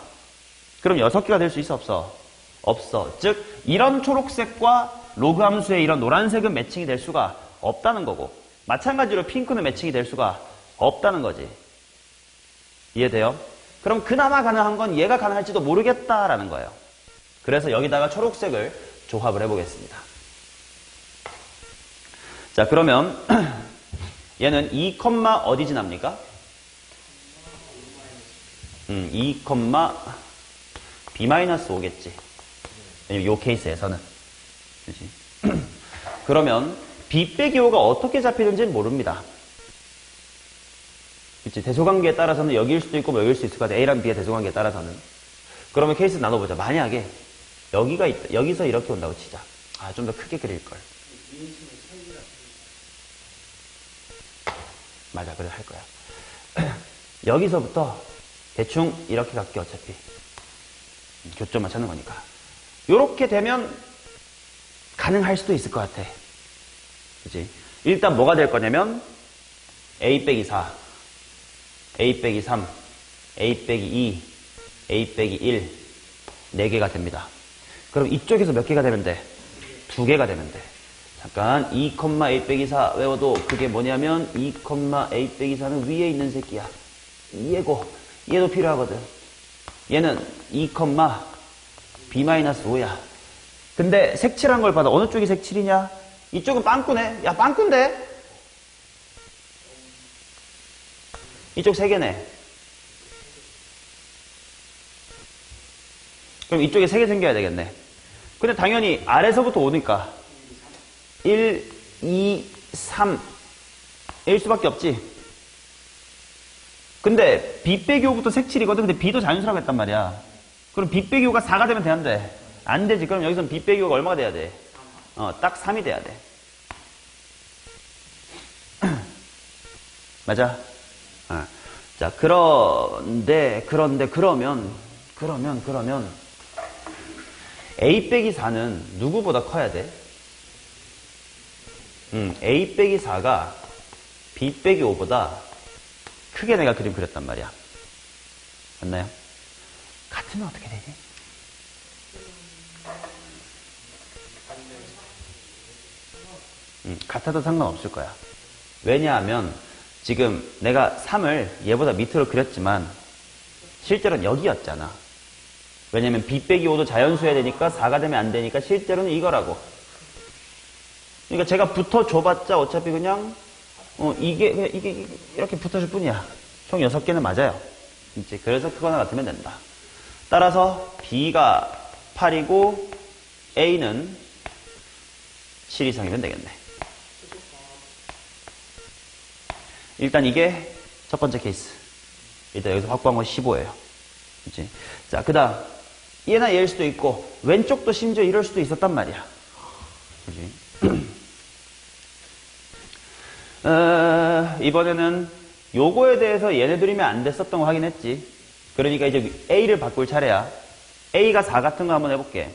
그럼 6개가 될 수 있어 없어? 없어. 즉 이런 초록색과 로그 함수의 이런 노란색은 매칭이 될 수가 없다는 거고 마찬가지로 핑크는 매칭이 될 수가 없다는 거지. 이해돼요? 그럼 그나마 가능한 건 얘가 가능할지도 모르겠다라는 거예요. 그래서 여기다가 초록색을 조합을 해보겠습니다. 자, 그러면 얘는 2, 어디 지납니까? 2, B-5겠지. 왜냐면 요 케이스에서는. 그치? 그러면 B 빼기 5가 어떻게 잡히는지는 모릅니다. 그치? 대소관계에 따라서는 여기일 수도 있고 뭐 여기일 수 있을 것 같아. A랑 B의 대소관계에 따라서는. 그러면 케이스 나눠보자. 만약에 여기가 있다. 여기서 이렇게 온다고 치자. 좀 더 크게 그릴걸. 맞아, 그래 할 거야. 여기서부터 대충 이렇게 갈게 어차피. 교점만 찾는 거니까. 요렇게 되면 가능할 수도 있을 것 같아. 그치? 일단 뭐가 될 거냐면 a 빼기 4, a 빼기 3, a 빼기 2, a 빼기 1, 4개가 됩니다. 그럼 이쪽에서 몇 개가 되면 돼? 2개가 되면 돼. 잠깐 2, a 빼기 4 외워도 그게 뭐냐면 2, a 빼기 4는 위에 있는 새끼야. 얘고 얘도 필요하거든. 얘는 2, b-5야. 근데 색칠한 걸 봐도 어느 쪽이 색칠이냐? 이쪽은 빵꾸네. 야, 빵꾸인데? 이쪽 3개네. 그럼 이쪽에 3개 생겨야 되겠네. 근데 당연히 아래서부터 오니까 1, 2, 3 일 수밖에 없지. 근데 B 빼기 5부터 색칠이거든. 근데 B도 자연수라고 했단 말이야. 그럼 B 빼기 5가 4가 되면 되는데 안 되지. 그럼 여기서는 B 빼기 5가 얼마가 돼야 돼? 딱 3이 돼야 돼. 맞아? 자, 그러면 A 빼기 4는 누구보다 커야 돼? A 빼기 4가 B 빼기 5보다 크게 내가 그림 그렸단 말이야. 맞나요? 같으면 어떻게 되지? 같아도 상관없을 거야. 왜냐하면 지금 내가 3을 얘보다 밑으로 그렸지만 실제로는 여기였잖아. 왜냐면 B 빼기 5도 자연수여야 되니까 4가 되면 안 되니까 실제로는 이거라고. 그러니까 제가 붙어줘봤자 어차피 그냥 이게 이렇게 붙어줄 뿐이야. 총 6개는 맞아요. 이제 그래서 크거나 같으면 된다. 따라서 B가 8이고 A는 7 이상이면 되겠네. 일단 이게 첫 번째 케이스. 일단 여기서 확보한 건 15예요. 그치? 자, 그 다음 얘나 얘일 수도 있고 왼쪽도 심지어 이럴 수도 있었단 말이야. 그치? 이번에는 요거에 대해서 얘네들이면 안 됐었던 거 확인했지. 그러니까 이제 A를 바꿀 차례야. A가 4 같은 거 한번 해볼게.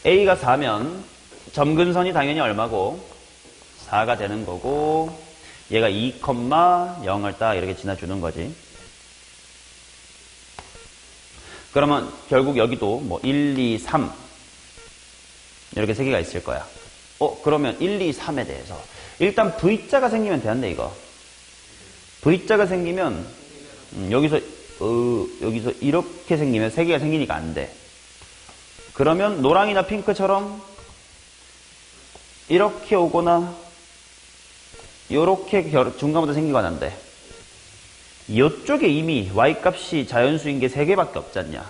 A가 4면 점근선이 당연히 얼마고 4가 되는 거고 얘가 2, 0을 딱 이렇게 지나주는 거지. 그러면 결국 여기도 뭐 1, 2, 3 이렇게 3개가 있을 거야. 그러면 1, 2, 3에 대해서 일단 V자가 생기면 되는데 이거 V자가 생기면 여기서 이렇게 생기면 3개가 생기니까 안 돼. 그러면 노랑이나 핑크처럼 이렇게 오거나 요렇게 중간부터 생기거나 안 돼. 이쪽에 이미 y값이 자연수인 게 3개밖에 없잖냐.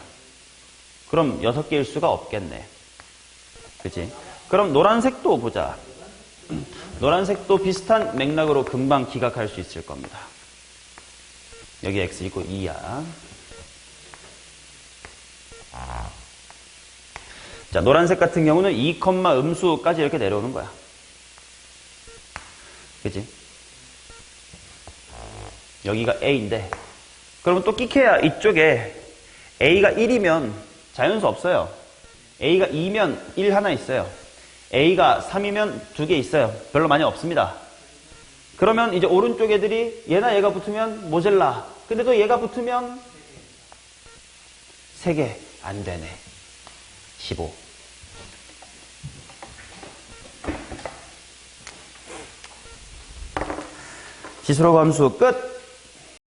그럼 6개일 수가 없겠네. 그치? 그럼 노란색도 보자. 노란색도 비슷한 맥락으로 금방 기각할 수 있을 겁니다. 여기 x 있고 2야. 자, 노란색 같은 경우는 2, 음수까지 이렇게 내려오는 거야. 그치? 여기가 A인데, 그러면 또 끼케야 이쪽에 A가 1이면 자연수 없어요. A가 2면 1 하나 있어요. A가 3이면 2개 있어요. 별로 많이 없습니다. 그러면 이제 오른쪽 애들이 얘나 얘가 붙으면 모젤라. 근데 또 얘가 붙으면 3개. 안 되네. 15. 지수로 함수 끝.